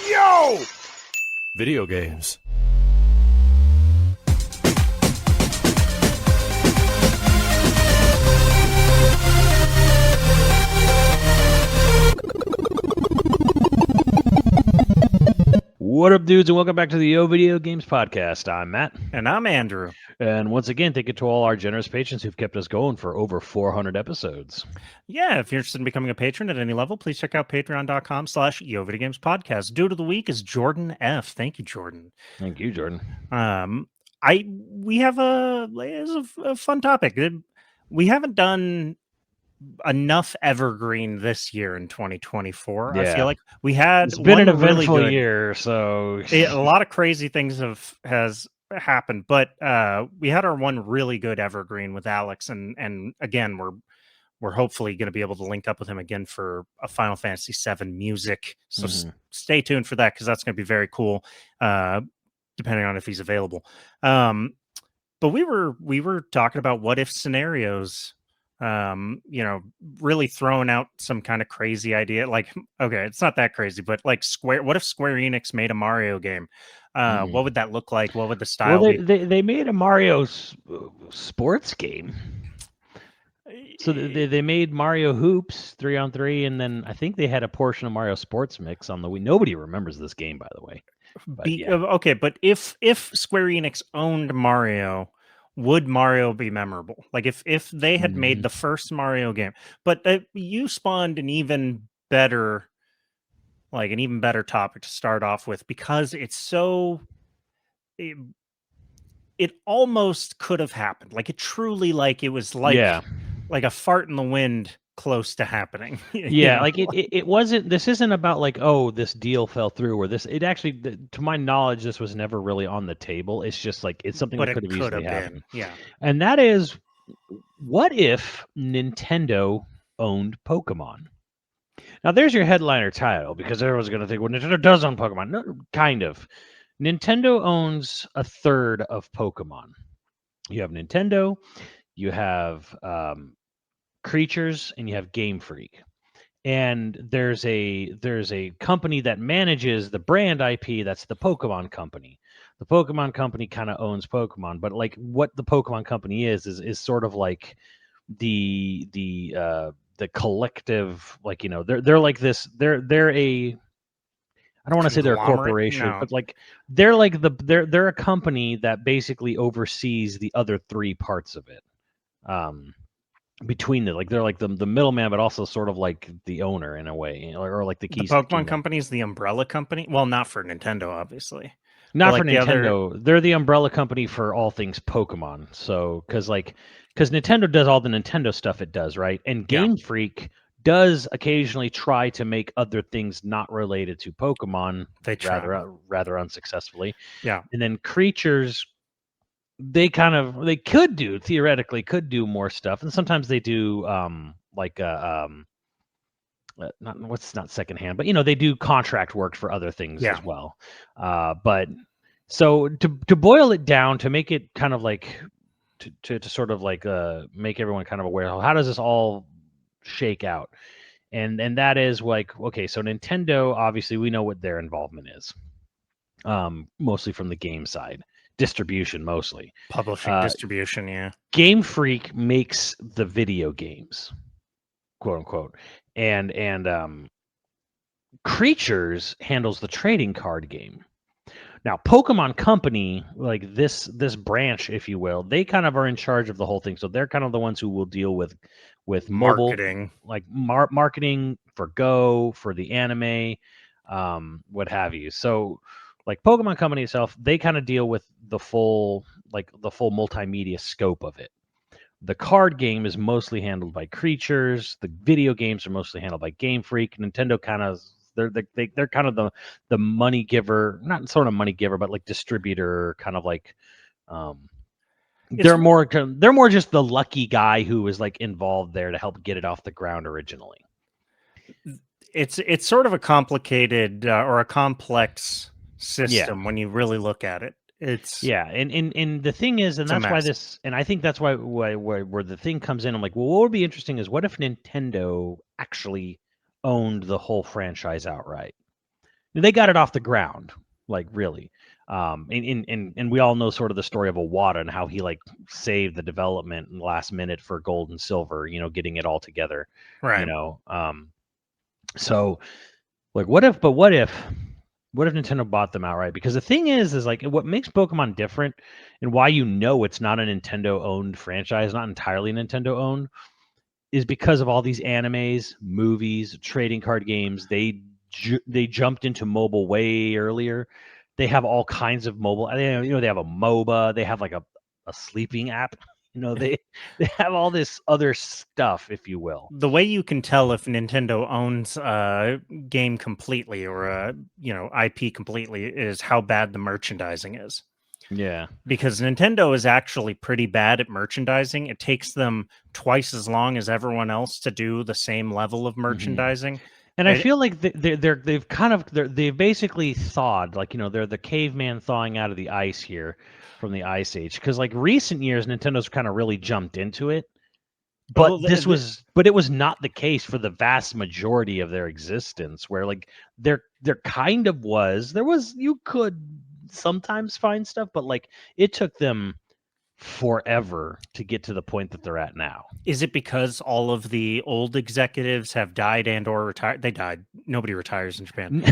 Yo! Video games. What up, dudes, and welcome back to the YoVideogames podcast. I'm Matt. And I'm Andrew. And once again, thank you to all our generous patrons who've kept us going for over 400 episodes. Yeah, if you're interested in becoming a patron at any level, please check out patreon.com/YoVideogames podcast. Dude of the week is Jordan F. Thank you, Jordan. Thank you, Jordan. We have a fun topic. We haven't done enough Evergreen this year in 2024. Yeah. I feel like we had It's been an one really eventful good year, so a lot of crazy things has happened, but we had our one really good Evergreen with Alex, and again we're hopefully going to be able to link up with him again for a Final Fantasy VII music. So stay tuned for that, because that's going to be very cool, depending on if he's available. But we were talking about what if scenarios, really throwing out some kind of crazy idea. Like, okay, it's not that crazy, but like what if Square Enix made a Mario game? What would that look like? What would the style be? They made a Mario sports game. So they made Mario Hoops 3-on-3, and then I think they had a portion of Mario Sports Mix on the Wii. Nobody remembers this game, by the way. But, okay, but if Square Enix owned Mario, would Mario be memorable? Like if they had made the first Mario game, but you spawned an even better topic to start off with, because it's so it almost could have happened. Like it truly, like it was like like a fart in the wind close to happening. Yeah, like it wasn't, this isn't about like, oh, this deal fell through, or this, it actually, to my knowledge, this was never really on the table. It's just like, it's something that could have easily happened. Yeah. And that is, what if Nintendo owned Pokemon? Now there's your headliner title, because everyone's going to think, well, Nintendo does own Pokemon. No, kind of. Nintendo owns a third of Pokemon. You have Nintendo, you have Creatures, and you have Game Freak. And there's a company that manages the brand IP, that's the Pokemon Company. The Pokemon Company kind of owns Pokemon, but like what the Pokemon Company is sort of like the collective, like, they're like this, they're a, I don't want to say they're a corporation, but like they're like they're a company that basically oversees the other three parts of it. Between like they're like the middleman, but also sort of like the owner in a way, or like the keys. The Pokemon Company is the umbrella company. Well, not for Nintendo, obviously. Not for Nintendo. They're the umbrella company for all things Pokemon. So because Nintendo does all the Nintendo stuff it does, right? And Game Freak does occasionally try to make other things not related to Pokemon. They try rather unsuccessfully. Yeah. And then Creatures, they theoretically could do more stuff, and sometimes they do not secondhand, but they do contract work for other things as well. But so to boil it down, to make it kind of like to sort of like make everyone kind of aware, how does this all shake out? And that is like, okay, so Nintendo, obviously we know what their involvement is, mostly from the game side. Distribution, mostly publishing, distribution. Yeah. Game Freak makes the video games, quote unquote, and Creatures handles the trading card game. Now Pokemon Company, like this branch, if you will, they kind of are in charge of the whole thing. So they're kind of the ones who will deal with marketing, mobile, like marketing for Go, for the anime, what have you. So like Pokemon Company itself, they kind of deal with the full multimedia scope of it. The card game is mostly handled by Creatures. The video games are mostly handled by Game Freak. Nintendo kind of, they're kind of the money giver, not sort of money giver, but like distributor, kind of like they're more just the lucky guy who was like involved there to help get it off the ground originally. It's sort of a complicated or a complex system when you really look at it. It's and the thing is, and that's why this, and I think that's why where the thing comes in. I'm like, well, what would be interesting is, what if Nintendo actually owned the whole franchise outright? They got it off the ground, like really. And we all know sort of the story of Iwata and how he like saved the development in the last minute for gold and silver, getting it all together, Right. So like what if Nintendo bought them outright? Because the thing is like what makes Pokemon different and why it's not a Nintendo owned franchise, not entirely Nintendo owned, is because of all these animes, movies, trading card games. They jumped into mobile way earlier. They have all kinds of mobile. They have a MOBA. They have like a sleeping app. They have all this other stuff, if you will. The way you can tell if Nintendo owns a game completely or a IP completely is how bad the merchandising is. Yeah, because Nintendo is actually pretty bad at merchandising. It takes them twice as long as everyone else to do the same level of merchandising. And I feel like they've basically thawed, like they're the caveman thawing out of the ice here from the ice age. Because like recent years, Nintendo's kind of really jumped into it, but but it was not the case for the vast majority of their existence. Where like there kind of you could sometimes find stuff, but like it took them forever to get to the point that they're at now. Is it because all of the old executives have died and or retired? They died. Nobody retires in Japan.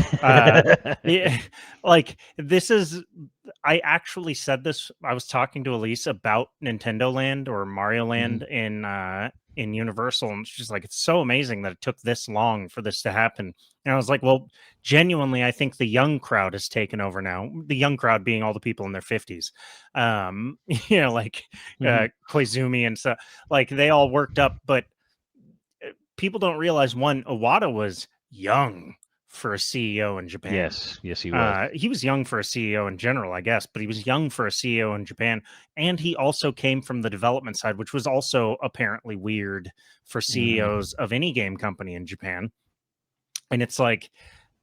Yeah, like this is. I actually said this. I was talking to Elise about Nintendo Land or Mario Land in Universal, and she's like, "It's so amazing that it took this long for this to happen." And I was like, "Well, genuinely, I think the young crowd has taken over now. The young crowd being all the people in their 50s, like Koizumi and stuff. Like they all worked up, but people don't realize Iwata was young for a CEO in Japan. Yes, he was. He was young for a CEO in general, I guess, but he was young for a CEO in Japan. And he also came from the development side, which was also apparently weird for CEOs of any game company in Japan. And it's like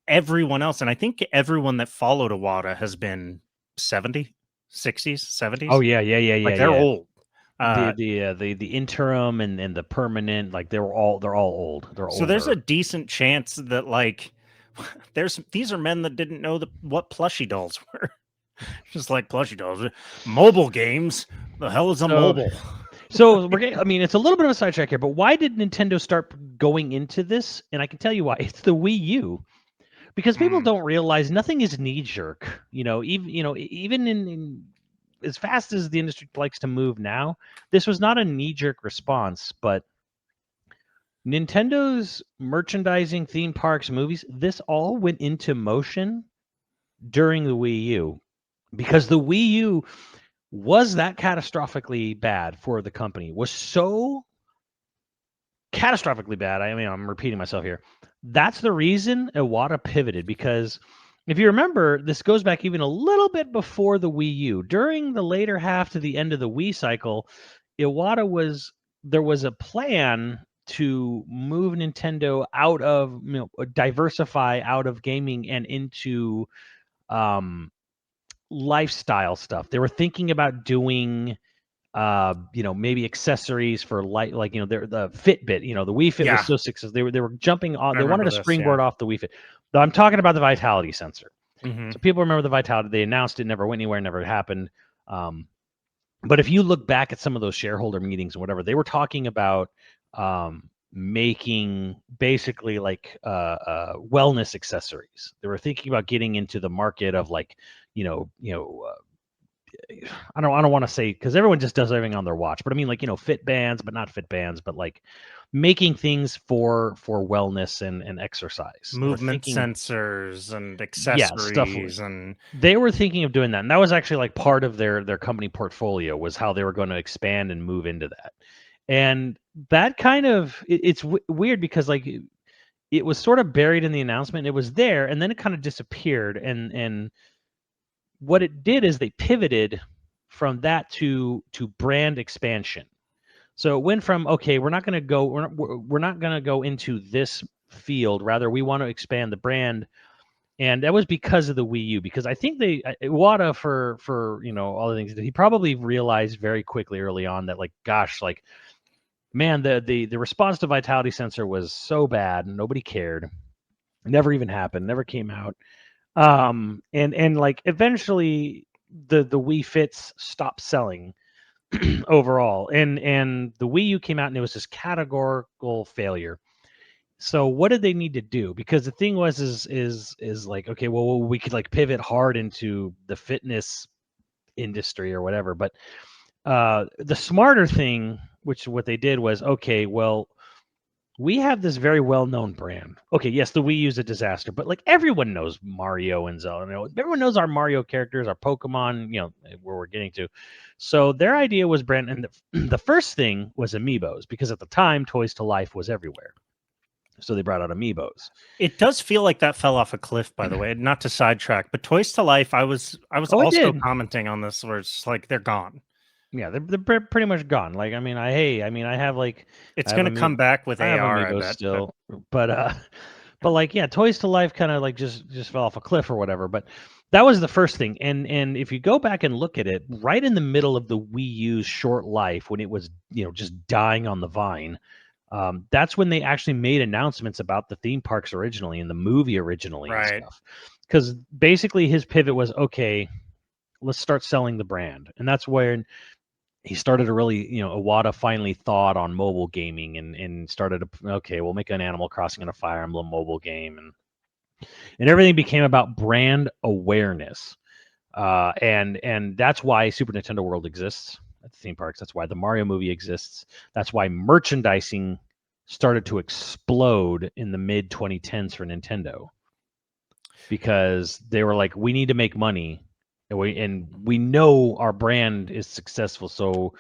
everyone else, and I think everyone that followed Iwata has been 70, 60s, 70s. Oh yeah. Like they're old. The interim and the permanent, like they're all old. They're so there's a older. decent chance that like these are men that didn't know what plushie dolls were. Just like plushie dolls. Mobile games. The hell is a mobile? So it's a little bit of a sidetrack here, but why did Nintendo start going into this? And I can tell you why. It's the Wii U. Because people don't realize nothing is knee jerk. Even in as fast as the industry likes to move now, this was not a knee jerk response, but Nintendo's merchandising, theme parks, movies, this all went into motion during the Wii U because the Wii U was that catastrophically bad for the company, was so catastrophically bad. I mean, I'm repeating myself here. That's the reason Iwata pivoted, because if you remember, this goes back even a little bit before the Wii U. During the later half to the end of the Wii cycle, there was a plan to move Nintendo out of, diversify out of gaming and into lifestyle stuff. They were thinking about doing maybe accessories for like the Fitbit, the Wii Fit was so successful. They were jumping on. They wanted to springboard off the Wii Fit. But I'm talking about the Vitality sensor. So people remember the Vitality. They announced it, never went anywhere, never happened. But if you look back at some of those shareholder meetings and whatever, they were talking about making basically like wellness accessories. They were thinking about getting into the market of like, I don't want to say, because everyone just does everything on their watch, but I mean like, fit bands, but not fit bands, but like making things for wellness and exercise. Movement sensors and accessories. And they were thinking of doing that. And that was actually like part of their company portfolio, was how they were going to expand and move into that. And that kind of, it's weird because like it was sort of buried in the announcement. It was there and then it kind of disappeared. And what it did is they pivoted from that to brand expansion. So it went from, okay, we're not going to go into this field. Rather, we want to expand the brand. And that was because of the Wii U, because I think Iwata for all the things that he probably realized very quickly early on that like, gosh, like, man, the response to Vitality Sensor was so bad and nobody cared. It never even happened, never came out. And like eventually the Wii Fits stopped selling overall, and the Wii U came out and it was this categorical failure. So what did they need to do? Because the thing was is like, okay, well, we could like pivot hard into the fitness industry or whatever, but the smarter thing, which what they did was, okay, well, we have this very well-known brand. Okay, yes, the Wii U is a disaster, but like everyone knows Mario and Zelda. Everyone knows our Mario characters, our Pokemon, where we're getting to. So their idea was brand, and the first thing was amiibos, because at the time, Toys to Life was everywhere. So they brought out amiibos. It does feel like that fell off a cliff, by the way. Not to sidetrack, but Toys to Life, I was Oh, it also did. commenting on this, where it's like they're gone. Yeah, they're pretty much gone. Like, I mean, I have like It's I have going to come back with I have AR, I amiibos bet. still, but but like, yeah, Toys to Life kind of like just fell off a cliff or whatever. But that was the first thing. And if you go back and look at it, right in the middle of the Wii U's short life, when it was just dying on the vine, that's when they actually made announcements about the theme parks originally and the movie originally and Right. stuff. Because basically his pivot was, okay, let's start selling the brand, and that's where he started to really, Iwata finally thought on mobile gaming and started to, okay, we'll make an Animal Crossing and a Fire Emblem mobile game, and everything became about brand awareness, and that's why Super Nintendo World exists at the theme parks. That's why the Mario movie exists. That's why merchandising started to explode in the mid 2010s for Nintendo, because they were like, we need to make money, and we know our brand is successful, so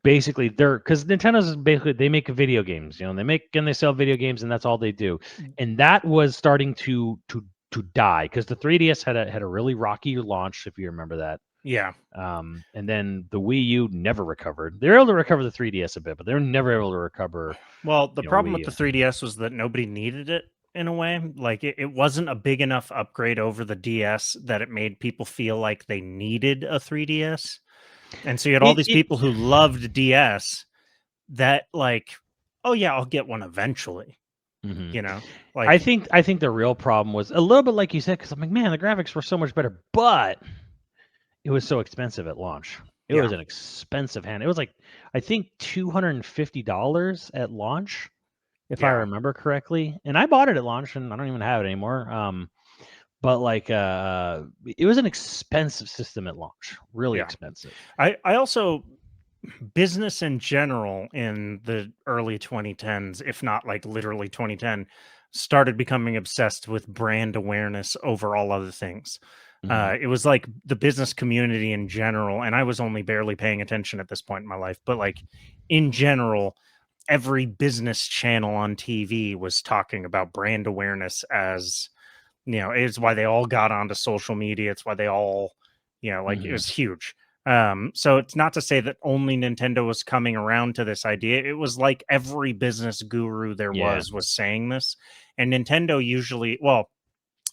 basically because Nintendo's is basically, they make video games, they make and they sell video games, and that's all they do. And that was starting to die, because the 3DS had a really rocky launch, if you remember that. Yeah. And then the Wii U never recovered. They were able to recover the 3DS a bit, but they were never able to recover. Well, the problem Wii with the U. 3DS was that nobody needed it in a way. Like it wasn't a big enough upgrade over the DS that it made people feel like they needed a 3DS. And so you had all these people who loved DS that like, oh yeah, I'll get one eventually. Mhm. Like I think the real problem was a little bit like you said, because I'm like, man, the graphics were so much better, but it was so expensive at launch. It was yeah. an expensive hand. It was like, I think $250 at launch, if I Yeah. remember correctly. And I bought it at launch, and I don't even have it anymore. But like, it was an expensive system at launch, really Yeah. expensive. I also, business in general in the early 2010s, if not like literally 2010, started becoming obsessed with brand awareness over all other things. Mhm. It was like the business community in general, and I was only barely paying attention at this point in my life, but like in general, every business channel on TV was talking about brand awareness as, it's why they all got onto social media. It's why they all, like it Mhm. was huge. So it's not to say that only Nintendo was coming around to this idea. It was like every business guru there Yeah. was saying this. And Nintendo usually, well,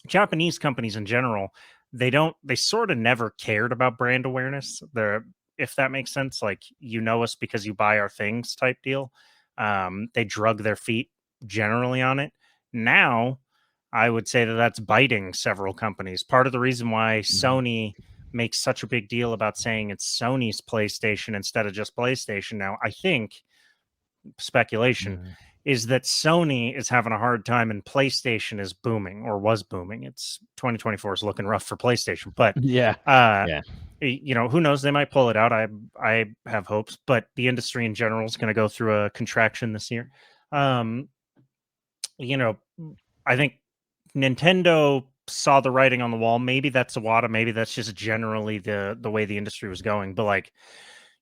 Japanese companies in general, they sort of never cared about brand awareness. They're, if that makes sense, like, us because you buy our things type deal. They drug their feet generally on it. Now, I would say that that's biting several companies. Part of the reason why Mhm. Sony makes such a big deal about saying it's Sony's PlayStation instead of just PlayStation now, I think, speculation, Mhm. is that Sony is having a hard time and PlayStation is booming, or was booming. It's 2024 is looking rough for PlayStation, but Yeah. uh Yeah. who knows, they might pull it out. I have hopes, but the industry in general is going to go through a contraction this year. um you know I think Nintendo saw the writing on the wall. Maybe that's Iwata, maybe that's just generally the way the industry was going, but like,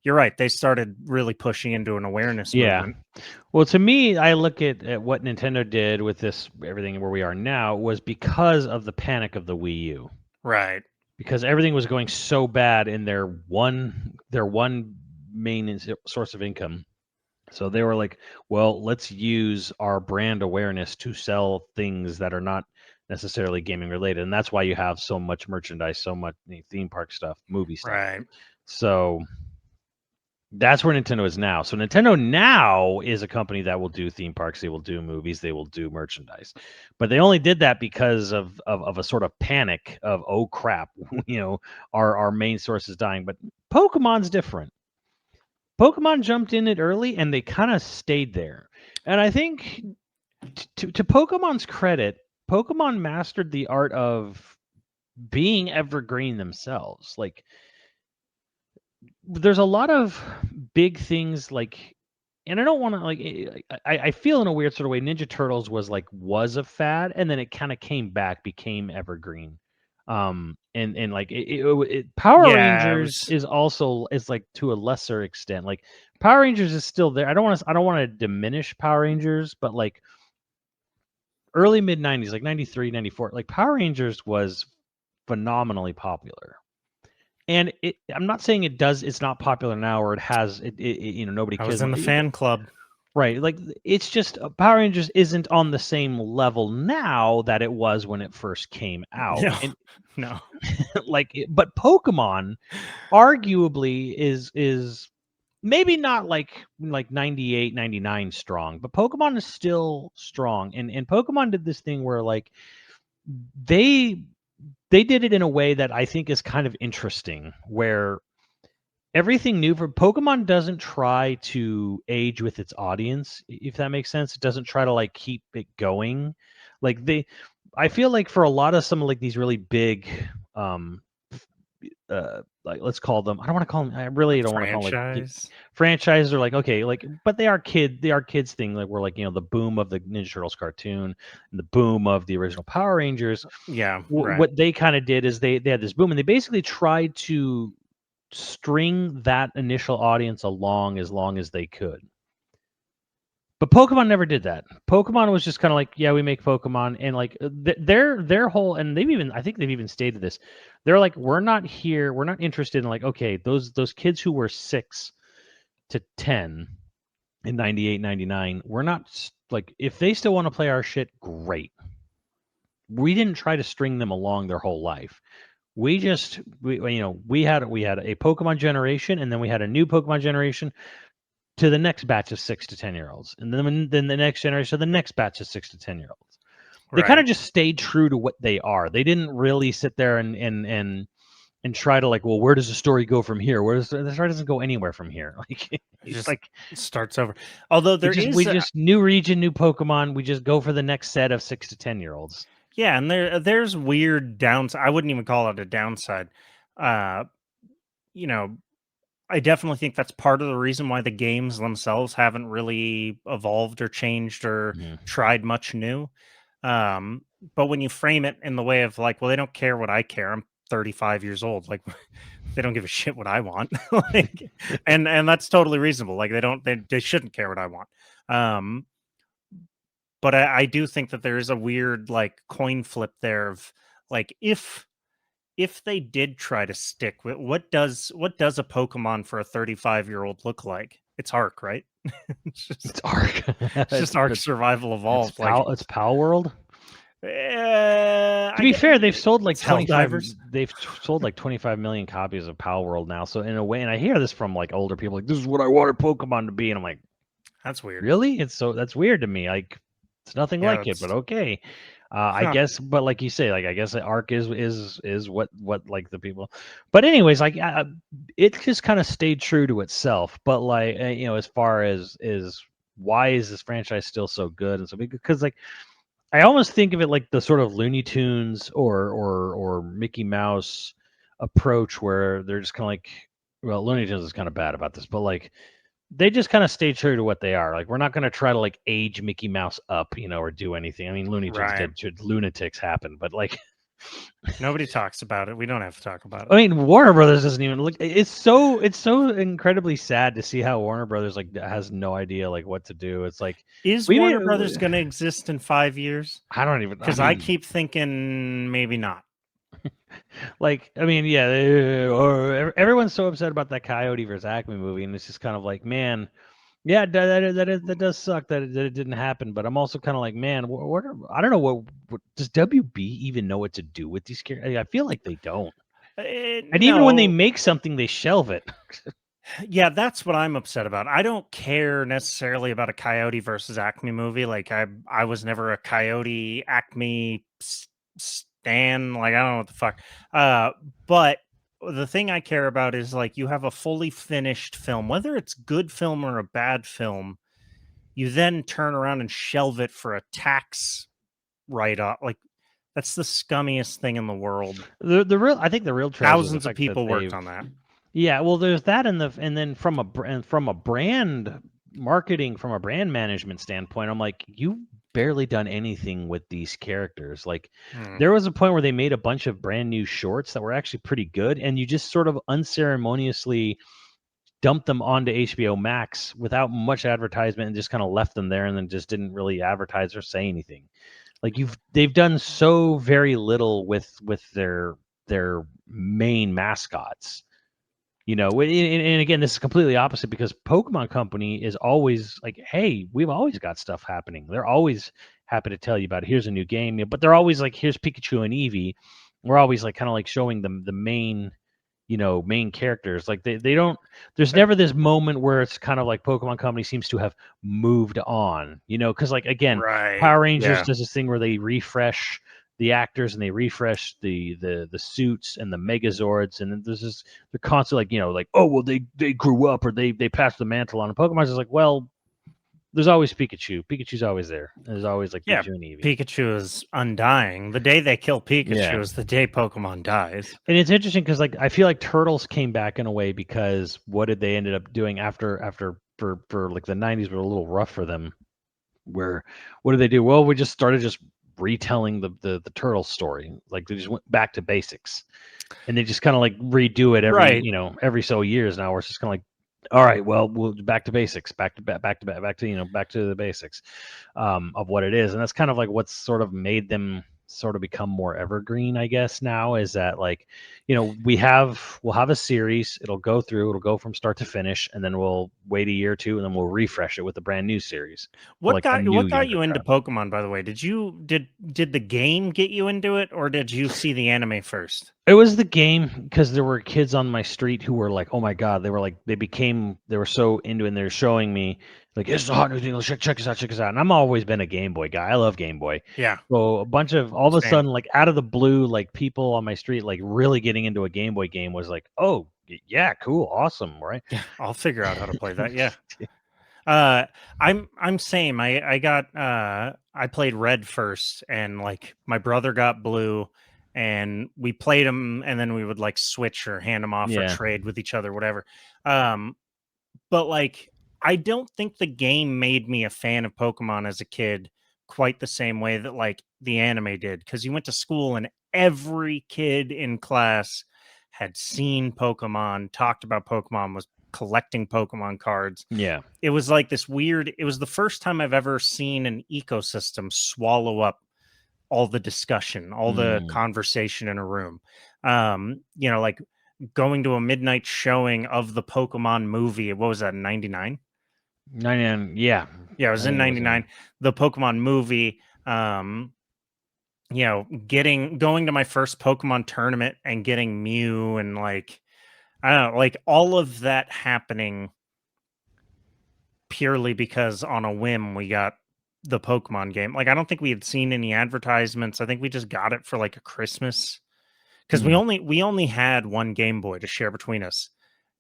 you're right, they started really pushing into an awareness Yeah. movement. Well, to me, I look at what Nintendo did with this, everything where we are now, was because of the panic of the Wii U. Right. Because everything was going so bad in their one main source of income. So they were like, well, let's use our brand awareness to sell things that are not necessarily gaming related. And that's why you have so much merchandise, so much theme park stuff, movie stuff. Right. So That's where Nintendo is now. So Nintendo now is a company that will do theme parks, they will do movies, they will do merchandise. But they only did that because of a sort of panic of, oh crap, our main source is dying. But Pokemon's different. Pokemon jumped in it early and they kind of stayed there. And I think to Pokemon's credit, Pokemon mastered the art of being evergreen themselves. Like there's a lot of big things and I don't want to I feel in a weird sort of way Ninja Turtles was a fad and then it kind of came back, became evergreen. And Power Yeah, it Rangers was. is also is like to a lesser extent. Like Power Rangers is still there. I don't want to diminish Power Rangers, but like early mid 90s, like 93, 94, like Power Rangers was phenomenally popular. And I'm not saying it's not popular now or it has nobody I cares was in about the it. fan club. Right. Like it's just Power Rangers isn't on the same level now that it was when it first came out. No, And no. but Pokemon arguably is maybe not like 98, 99 strong, but Pokemon is still strong. And Pokemon did this thing where like they did it in a way that I think is kind of interesting, where everything new for Pokemon doesn't try to age with its audience, if that makes sense. It doesn't try to like keep it going. Like I feel like for a lot of some of like these really big like let's call them, I don't want to call them, I really don't want to call them like Franchise. franchises are like, okay, like, but they are kids thing. Like we're like, the boom of the Ninja Turtles cartoon and the boom of the original Power Rangers. Yeah, right. What they kind of did is they had this boom and they basically tried to string that initial audience along as long as they could. But Pokemon never did that. Pokemon was just kind of like, yeah, we make Pokemon, and like their whole, and I think they've even stated this. They're like, we're not interested in like, okay, those kids who were 6 to 10 in 98, 99, we're not like, if they still want to play our shit, great. We didn't try to string them along their whole life. We had a Pokemon generation, and then we had a new Pokemon generation to the next batch of 6 to 10-year-olds, and then the next generation, so the next batch of 6 to 10-year-olds. They kind Right. of just stayed true to what they are. They didn't really sit there and try to like, well, where does the story go from here? The story doesn't go anywhere from here. Like It it's just like starts over. Although there is we just new region, new Pokemon. We just go for the next set of 6 to 10-year-olds. yeah, and there's weird downside. I wouldn't even call it a downside. Uh, you know, I definitely think that's part of the reason why the games themselves haven't really evolved or changed or tried much new. But when you frame it in the way of like, well, they don't care what I care. I'm 35 years old. Like they don't give a shit what I want. Like, and that's totally reasonable. Like they shouldn't care what I want. Um, but I do think that there is a weird like coin flip there of like if they did try to stick with what does a Pokemon for a 35-year-old look like? It's Arc, right? It's Arc. It's just Arc Survival Evolved. It's Pal World. To To be fair, they've sold like it's 25. Helldivers. They've sold like 25 million copies of Pal World now. So in a way, and I hear this from like older people, like this is what I wanted Pokemon to be, and I'm like, That's weird. really? That's weird to me. Like it's nothing Yeah, like it, but okay. I Huh. guess, but like you say, like I guess Arc is what like the people. But anyways, like it just kind of stayed true to itself. But like as far as why is this franchise still so good and so big? Because like I almost think of it like the sort of Looney Tunes or Mickey Mouse approach, where they're just kind of like, well, Looney Tunes is kind of bad about this, but like they just kind of stay true to what they are. Like we're not going to try to like age Mickey Mouse up, or do anything. I mean, Looney Tunes Right. did lunatics happen, but like Nobody talks about it. We don't have to talk about it. I mean, Warner Brothers doesn't even look. It's so incredibly sad to see how Warner Brothers like has no idea like what to do. It's like Is we Warner made, Brothers going to exist in 5 years? I don't even Because I keep thinking maybe not. like, I mean, yeah, or everyone's so upset about that Coyote versus Acme movie, and it's just kind of like, man, yeah, that does suck that it didn't happen. But I'm also kind of like, man, I don't know what does WB even know what to do with these characters? I feel like they don't. And even when they No. make something, they shelve it. Yeah, that's what I'm upset about. I don't care necessarily about a Coyote versus Acme movie. Like I was never a Coyote Acme stan. Like I don't know what the fuck. Uh, but the thing I care about is like you have a fully finished film, whether it's good film or a bad film. You then turn around and shelve it for a tax write-off. Like that's the scummiest thing in the world. I think the real trash is the Thousands of fact that people worked they've on that. yeah, well, there's that, and then from a brand marketing, from a brand management standpoint, I'm like, you've barely done anything with these characters. Like, Hmm. there was a point where they made a bunch of brand new shorts that were actually pretty good, and you just sort of unceremoniously dumped them onto HBO Max without much advertisement and just kind of left them there, and then just didn't really advertise or say anything. Like they've done so very little with their main mascots. And again, this is completely opposite because Pokemon Company is always like, hey, we've always got stuff happening. They're always happy to tell you about it. Here's a new game, but they're always like, here's Pikachu and Eevee. We're always like kind of like showing them the main characters. Like they don't. There's never this moment where it's kind of like Pokemon Company seems to have moved on. Because like again, Right. Power Rangers Yeah. does this thing where they refresh the actors and they refresh the suits and the Megazords, and then there's this they're constantly like oh well they grew up or they passed the mantle on. And Pokemon's just like, well, there's always Pikachu. Pikachu's always there. There's always like Yeah, Pikachu and Eevee. Pikachu is undying. The day they kill Yeah. Pikachu is the day Pokemon dies. And it's interesting because like I feel like Turtles came back in a way because what did they ended up doing after for like the 90s were a little rough for them. Where what did they do? Well, we just started just retelling the Turtles story. Like they just went back to basics. And they just kind of like redo it Right. every so years now. Where it's just kind of like, all right, well, we'll back to basics, back to back to the basics of what it is, and that's kind of like what's sort of made them sort of become more evergreen, I guess. Now is that like, we'll have a series, it'll go from start to finish, and then we'll wait a year or two, and then we'll refresh it with a brand new series for What like a got new what got younger you into crowd. Pokemon, by the way? Did the game get you into it, or did you see the anime first? It was the game because there were kids on my street who were like, "Oh my god!" They were like, they were so into it. And they're showing me like, "It's a hot new thing. Check this out, check this out." And I'm always been a Game Boy guy. I love Game Boy. Yeah, So a bunch of all of a same. sudden, like out of the blue, like people on my street, like really getting into a Game Boy game was like, "Oh yeah, cool, awesome, right?" Yeah, I'll figure out how to play that. Yeah. Uh I'm same. I played red first, and like my brother got blue, and we played them, and then we would like switch or hand them off or Yeah, trade with each other, whatever. Um but like I don't think the game made me a fan of Pokemon as a kid quite the same way that like the anime did, because you went to school and every kid in class had seen Pokemon, talked about Pokemon, was collecting Pokemon cards. yeah, It was like this weird, it was the first time I've ever seen an ecosystem swallow up all the discussion, all the mm, conversation in a room. Like going to a midnight showing of the Pokemon movie. What was that, 99? 99. Yeah, Yeah, it I was in think it was 99. The Pokemon movie. Going to my first Pokemon tournament and getting Mew, and like I don't know, like all of that happening purely because on a whim we got the Pokemon game. Like I don't think we had seen any advertisements. I think we just got it for like a Christmas, because we mm, only had one Game Boy to share between us.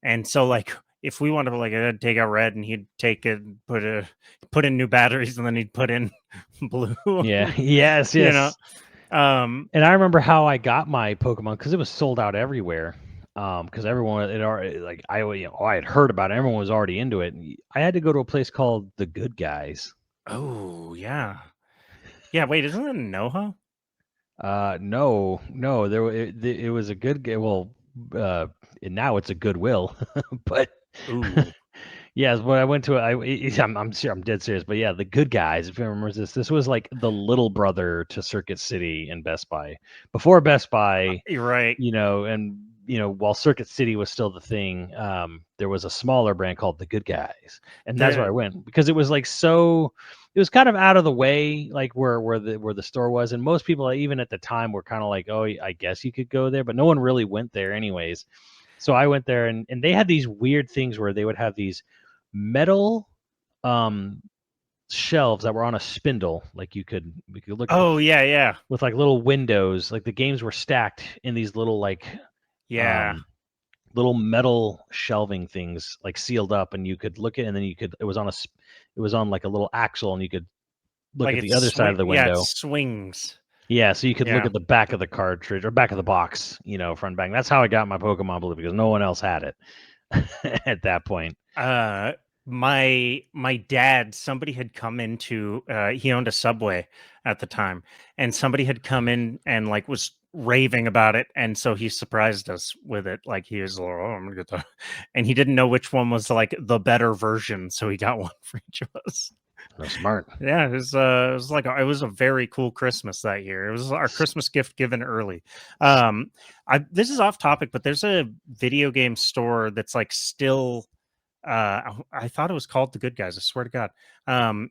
And so like if we wanted to like I'd take out red and he'd take it, put in new batteries, and then he'd put in blue. yeah, yes, you know. yes. Um And I remember how I got my Pokemon because it was sold out everywhere. Because everyone had already like I had heard about it. Everyone was already into it. And I had to go to a place called The Good Guys. oh yeah. Yeah, wait, isn't that Noha? No, no, it was a good. Well, and now it's a Goodwill, but Ooh. yes, when I went to I'm sure I'm dead serious, but yeah, The Good Guys. If you remember this was like the little brother to Circuit City and Best Buy. Before Best Buy, You're right. and while Circuit City was still the thing, there was a smaller brand called The Good Guys, and that's where I The went because it was like so. It was kind of out of the way, like where the store was, and most people, even at the time, were kind of like, "Oh, I guess you could go there," but no one really went there anyways. So I went there, and they had these weird things where they would have these metal shelves that were on a spindle, like we could look at Oh yeah. with like little windows, like the games were stacked in these little like Yeah. little metal shelving things, like sealed up, and you could look at, and then it was on it was on like a little axle, and you could look Like at the it's other side of the Yeah, it window. swings. Yeah, so you could look Yeah. at the back of the cartridge or back of the box, front and back. That's how I got my Pokemon Blue, because no one else had it at that point. My dad, somebody had come into he owned a Subway at the time, and somebody had come in and like was raving about it, and so he surprised us with it. Like he was like, oh, I'm gonna get that, and he didn't know which one was like the better version, so he got one for each of us. No, smart. Yeah, it was like it was a very cool Christmas that year. It was our Christmas gift given early. This is off topic, but there's a video game store that's like still I thought it was called The Good Guys. I swear to God.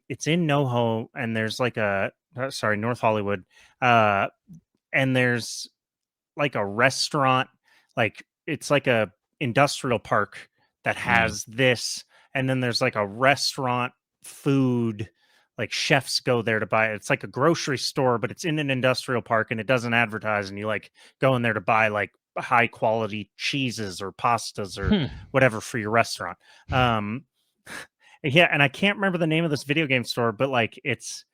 It's in NoHo, and there's like North Hollywood. And there's like a restaurant, like it's like a industrial park that has this, and then there's like a restaurant food, like chefs go there to buy it. It's like a grocery store, but it's in an industrial park, and it doesn't advertise, and you like go in there to buy like high quality cheeses or pastas or whatever for your restaurant. Yeah, and I can't remember the name of this video game store, but like it's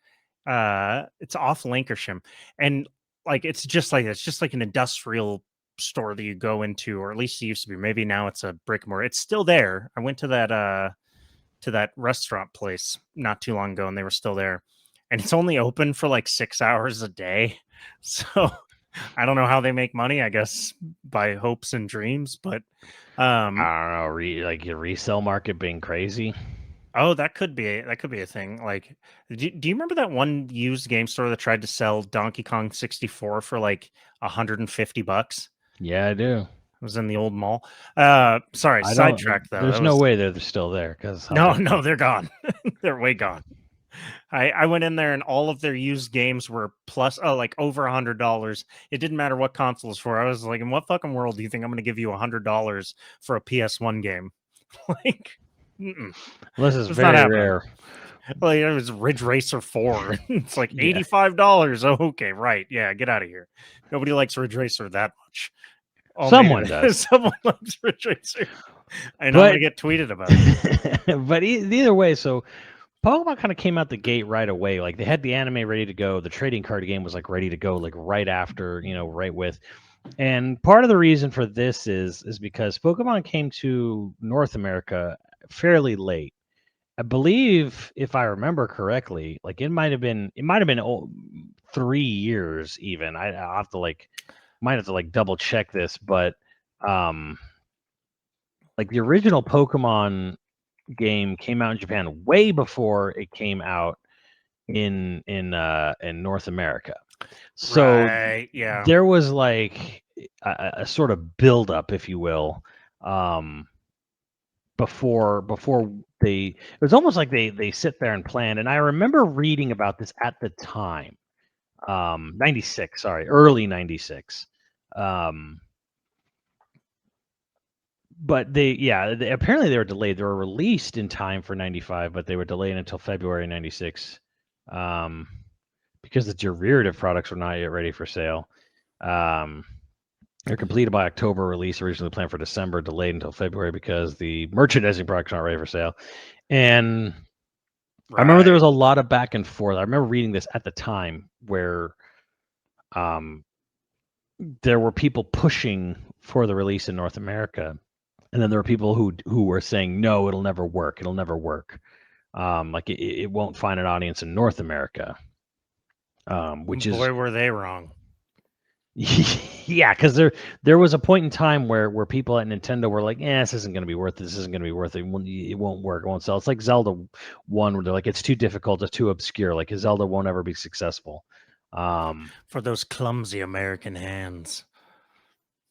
off Lancashire, and like it's just like an industrial store that you go into, or at least it used to be. Maybe now it's a brick and mortar. It's still there. I went to that restaurant place not too long ago, and they were still there, and it's only open for like 6 hours a day. So I don't know how they make money. I guess by hopes and dreams, but I don't know, like your resale market being crazy. oh, that could be a thing. Like, do you remember that one used game store that tried to sell Donkey Kong 64 for like $150? Yeah, I do. It was in the old mall. Sorry, sidetrack though. There's no way they're still there, because No, they're gone. They're way gone. I went in there, and all of their used games were like over $100. It didn't matter what console it's for. I was like, in what fucking world do you think I'm going to give you $100 for a PS1 game? Like, this is very rare. Like it was Ridge Racer 4. It's like $85. Oh, okay, right. Yeah, get out of here. Nobody likes Ridge Racer that much. Someone does. Someone likes Ridge Racer. I know I'm gonna get tweeted about it. But either way, so Pokemon kind of came out the gate right away. Like they had the anime ready to go. The trading card game was like ready to go, like right after, right with. And part of the reason for this is because Pokemon came to North America fairly late. I believe, if I remember correctly, like it might have been 3 years even. I'll have to might have to double check this, but like the original Pokemon game came out in Japan way before it came out in North America. So right, yeah, there was like a sort of buildup, if you will, before it was almost like they sit there and plan. And I remember reading about this at the time, 96, sorry, early 96. But apparently they were delayed. They were released in time for 95, but they were delayed until February 96, because the derivative products were not yet ready for sale. They're completed by October release, originally planned for December, delayed until February because the merchandising products aren't ready for sale. And I remember there was a lot of back and forth. I remember reading this at the time where there were people pushing for the release in North America. And then there were people who were saying, no, it'll never work. It'll never work. Like it won't find an audience in North America. Which is, boy, were they wrong. Yeah, because there was a point in time where people at Nintendo were like, this isn't going to be worth it. This isn't going to be worth it. It won't work. It won't sell. It's like Zelda 1, where they're like, it's too difficult. It's too obscure. Like Zelda won't ever be successful. For those clumsy American hands.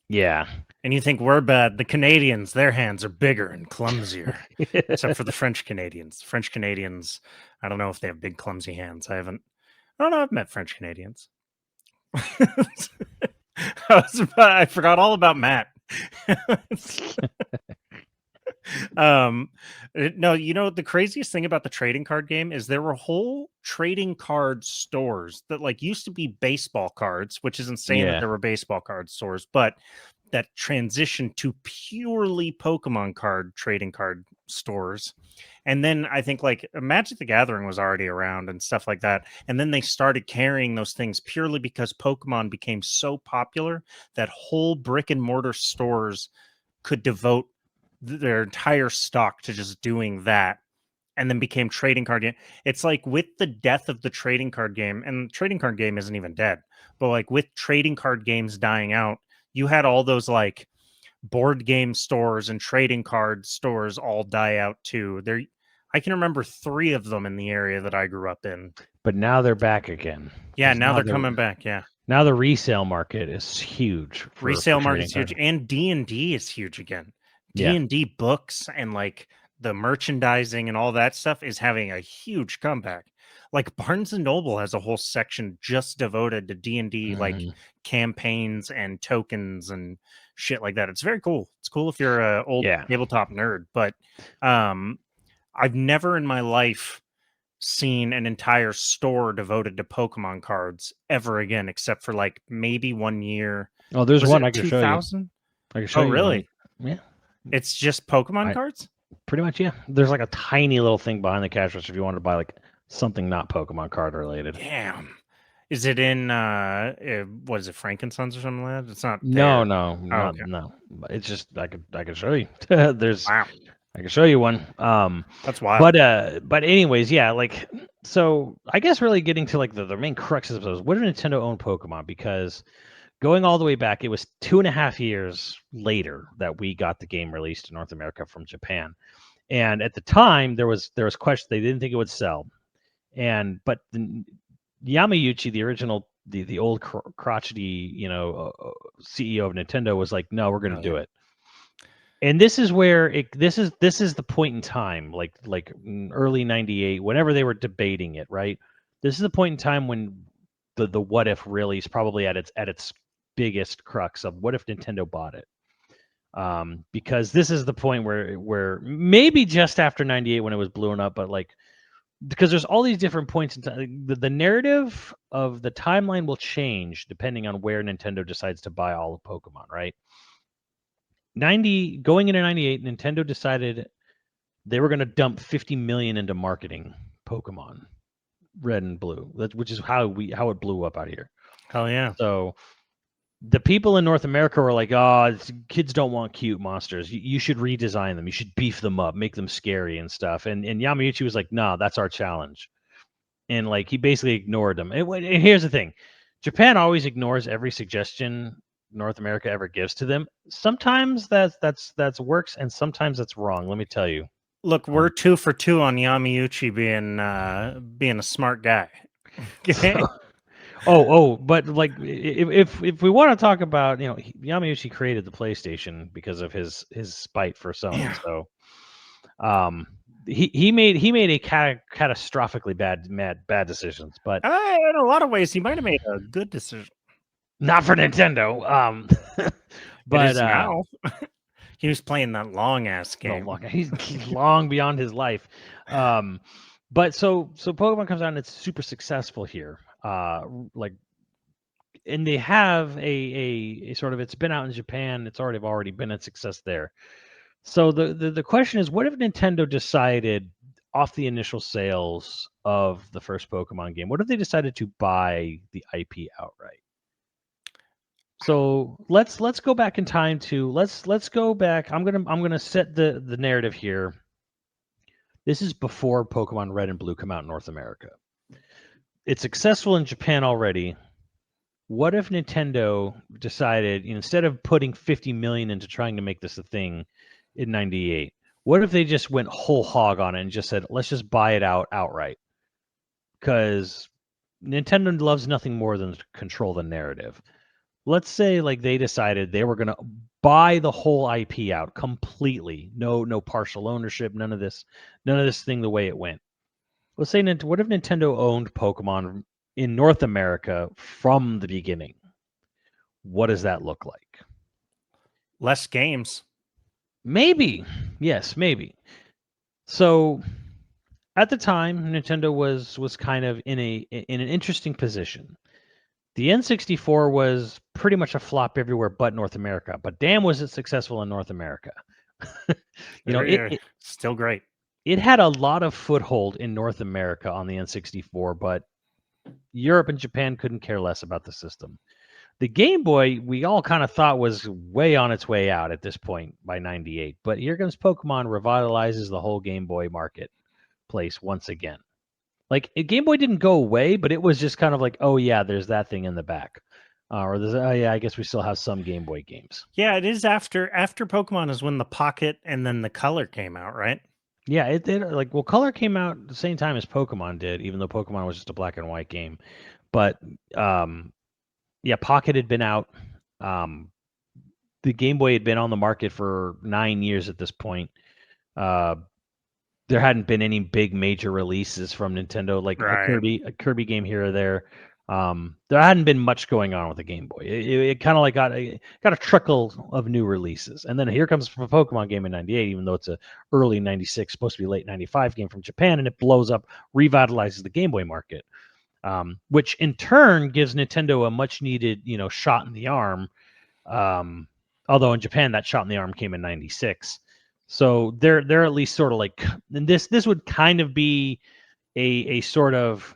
Yeah. And you think we're bad. The Canadians, their hands are bigger and clumsier. Except for the French Canadians. French Canadians, I don't know if they have big, clumsy hands. I don't know. I've met French Canadians. I forgot all about Matt. No, the craziest thing about the trading card game is there were whole trading card stores that like used to be baseball cards, which is insane that Yeah. there were baseball card stores, but that transitioned to purely Pokemon card trading card stores. And then I think like Magic the Gathering was already around and stuff like that. And then they started carrying those things purely because Pokemon became so popular that whole brick and mortar stores could devote their entire stock to just doing that, and then became trading card game. It's like with the death of the trading card game, and the trading card game isn't even dead, but like with trading card games dying out, you had all those like board game stores and trading card stores all die out too. There, I can remember 3 of them in the area that I grew up in. But now they're back again. Yeah, 'Cause now they're coming back. Yeah, Now the resale market is huge. resale for market's trading huge, cards. and D&D is huge again. Yeah. D&D books and like the merchandising and all that stuff is having a huge comeback. Like Barnes and Noble has a whole section just devoted to D&D like Mhm. campaigns and tokens and shit like that. It's very cool. It's cool if you're a old Yeah. tabletop nerd, but I've never in my life seen an entire store devoted to Pokemon cards ever again, except for like maybe 1 year. Oh, there's Was one it I can show you. 2000? I can show Oh, you one. really? Yeah. It's just Pokemon I- cards? Pretty much, yeah. There's like a tiny little thing behind the cash register if you wanted to buy like something not Pokemon card related. Damn. Is it in what is it, Frankensons or something like that? It's not No, there. no, Oh, not okay. no. But it's just I could show you. There's Wow. I can show you one. That's wild. But anyways, yeah, like so I guess really getting to like the main crux of those, what did Nintendo own Pokemon? Because going all the way back, it was 2.5 years later that we got the game released in North America from Japan. And at the time there was question, they didn't think it would sell. But the Yamayuchi, the original the old crotchety, CEO of Nintendo was like, no, we're going to Oh, do yeah. it. And this is where this is the point in time, like early '98, whenever they were debating it, right? This is the point in time when the what if really is probably at its biggest crux of what if Nintendo bought it. Because this is the point where maybe just after '98 when it was blowing up, but like because there's all these different points in time. The narrative of the timeline will change depending on where Nintendo decides to buy all of Pokemon, right? Going into '98, Nintendo decided they were going to dump 50 million into marketing Pokemon Red and Blue, which is how it blew up out here. Hell yeah. So the people in North America were like, "Oh, kids don't want cute monsters. You should redesign them. You should beef them up, make them scary and stuff." And Yamauchi was like, "No, that's our challenge." And like he basically ignored them. And here's the thing: Japan always ignores every suggestion North America ever gives to them. Sometimes that's works, and sometimes that's wrong. Let me tell you. Look, we're 2 for 2 on Yamauchi being a smart guy. Okay. But like if we want to talk about, Yamauchi created the PlayStation because of his spite for Sony. Yeah. So he made a catastrophically bad decisions, but In a lot of ways, he might have made a good decision. not for Nintendo. But it is now. He was playing that long ass game. He's long beyond his life. But so Pokemon comes out and it's super successful here. And they have a sort of, it's been out in Japan. It's already been a success there. So the question is, what if Nintendo decided off the initial sales of the first Pokemon game, what if they decided to buy the IP outright? So let's go back in time to let's go back. I'm gonna set the narrative here. This is before Pokemon Red and Blue come out in North America. It's successful in Japan already. What if Nintendo decided, instead of putting 50 million into trying to make this a thing in '98, what if they just went whole hog on it and just said, let's just buy it outright? Because Nintendo loves nothing more than to control the narrative. Let's say like they decided they were going to buy the whole IP out completely. No partial ownership, none of this thing the way it went. Let's say, what if Nintendo owned Pokemon in North America from the beginning? What does that look like? Less games. Maybe. Yes, maybe. So at the time, Nintendo was kind of in an interesting position. The N64 was pretty much a flop everywhere but North America. But damn, was it successful in North America. You know, Still great. it had a lot of foothold in North America on the N64, but Europe and Japan couldn't care less about the system. The Game Boy, we all kind of thought was way on its way out at this point by 98. But here comes Pokemon, revitalizes the whole Game Boy marketplace once again. Like, Game Boy didn't go away, but it was just kind of like, oh, yeah, there's that thing in the back. Or there's, oh, yeah, I guess we still have some Game Boy games. Yeah, it is after Pokemon is when the Pocket and then the Color came out, right? Yeah, it like, well, Color came out at the same time as Pokemon did, even though Pokemon was just a black and white game. But yeah, Pocket had been out. The Game Boy had been on the market for 9 years at this point. There hadn't been any big major releases from Nintendo, like a Kirby game here or there. There hadn't been much going on with the Game Boy. It kind of like got a trickle of new releases, and then here comes a Pokemon game in '98, even though it's a early '96, supposed to be late '95 game from Japan, and it blows up, revitalizes the Game Boy market, which in turn gives Nintendo a much needed, shot in the arm. Although in Japan that shot in the arm came in '96. So they're at least sort of like, and this would kind of be a sort of,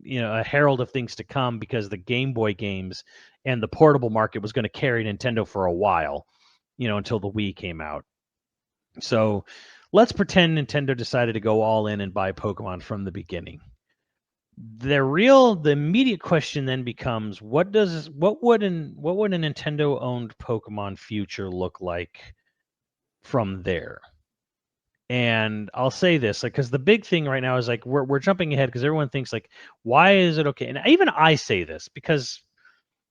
a herald of things to come, because the Game Boy games and the portable market was going to carry Nintendo for a while, until the Wii came out. So let's pretend Nintendo decided to go all in and buy Pokemon from the beginning. The immediate question then becomes, what would a Nintendo owned Pokemon future look like from there? And I'll say this, like, because the big thing right now is like we're jumping ahead because everyone thinks like, why is it okay? And even I say this because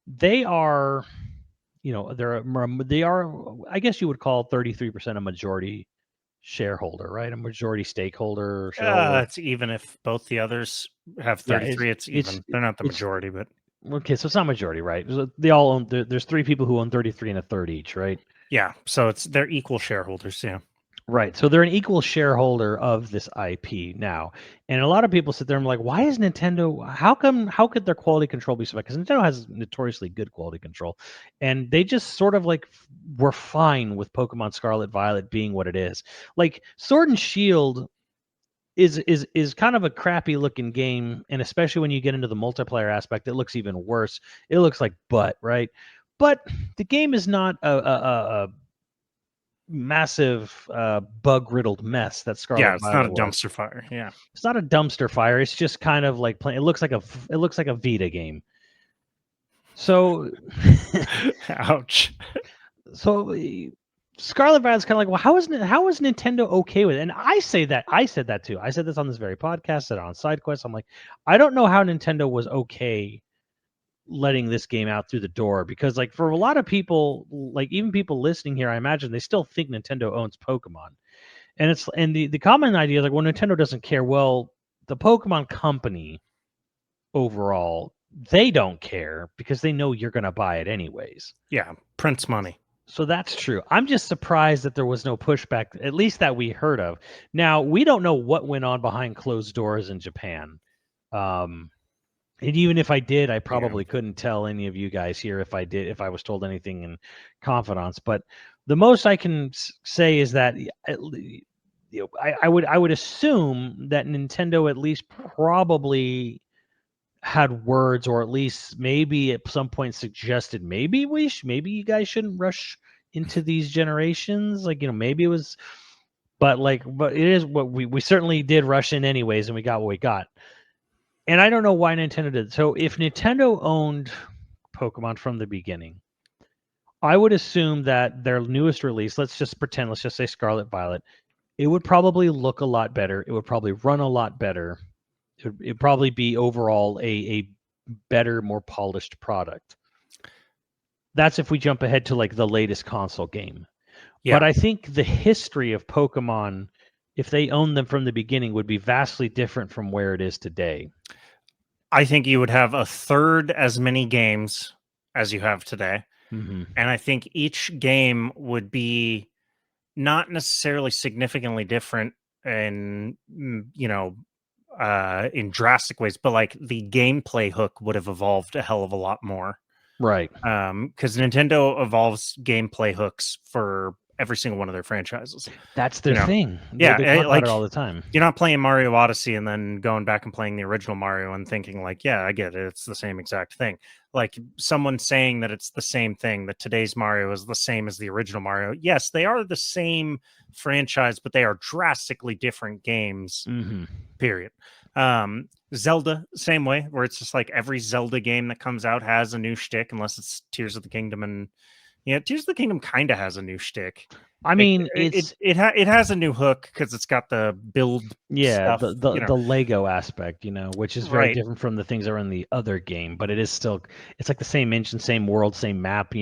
they are, they are, I guess you would call 33% a majority shareholder, right? A majority stakeholder. Shareholder. It's even if both the others have 33. Yeah, it's even. They're not the majority, but okay, so it's not majority, right? They all own. There's 3 people who own 33 and a third each, right? Yeah, so they're equal shareholders. Yeah. Right. So they're an equal shareholder of this IP now. And a lot of people sit there and like, why is Nintendo, how could their quality control be so bad? Because Nintendo has notoriously good quality control. And they just sort of like were fine with Pokemon Scarlet Violet being what it is. Like Sword and Shield is kind of a crappy looking game. And especially when you get into the multiplayer aspect, it looks even worse. It looks like butt, right? But the game is not a massive bug-riddled mess that Scarlet Violet was. It's not a dumpster fire. Yeah, it's not a dumpster fire. It's just kind of like playing. It looks like a Vita game. So, ouch. So Scarlet Violet's kind of like, well, how is Nintendo okay with it? And I said that too. I said this on this very podcast, said it on SideQuest. I'm like, I don't know how Nintendo was okay letting this game out through the door, because like for a lot of people, like even people listening here, I imagine they still think Nintendo owns Pokemon. And the common idea is like, well, Nintendo doesn't care. Well, the Pokemon company overall, they don't care because they know you're going to buy it anyways. Yeah, prints money. So that's true. I'm just surprised that there was no pushback, at least that we heard of. Now, we don't know what went on behind closed doors in Japan. And even if I did, I probably couldn't tell any of you guys here if I was told anything in confidence. But the most I can say is that I would assume that Nintendo at least probably had words, or at least maybe at some point suggested maybe you guys shouldn't rush into these generations. Like, maybe it was, but it is what we certainly did rush in anyways, and we got what we got. And I don't know why Nintendo did. So if Nintendo owned Pokemon from the beginning, I would assume that their newest release, let's just say Scarlet Violet, it would probably look a lot better. It would probably run a lot better. It'd probably be overall a better, more polished product. That's if we jump ahead to like the latest console game. Yeah. But I think the history of Pokemon, if they owned them from the beginning, would be vastly different from where it is today. I think you would have a third as many games as you have today. Mhm. And I think each game would be not necessarily significantly different in, in drastic ways, but like the gameplay hook would have evolved a hell of a lot more. Right. Because Nintendo evolves gameplay hooks for every single one of their franchises. That's You their know, thing. They yeah, talk about it all like the time. you're not playing Mario Odyssey and then going back and playing the original Mario and thinking like, yeah, I get it. It's the same exact thing. Like someone saying that it's the same thing, that today's Mario is the same as the original Mario. Yes, they are the same franchise, but they are drastically different games. Mhm. Period. Zelda, same way, where it's just like every Zelda game that comes out has a new shtick, unless it's Tears of the Kingdom, and Tears of the Kingdom kind of has a new shtick. I mean, it's It has a new hook because it's got the build stuff, the Lego aspect, which is very right? different from the things that are in the other game, but it's like the same engine, same world, same map,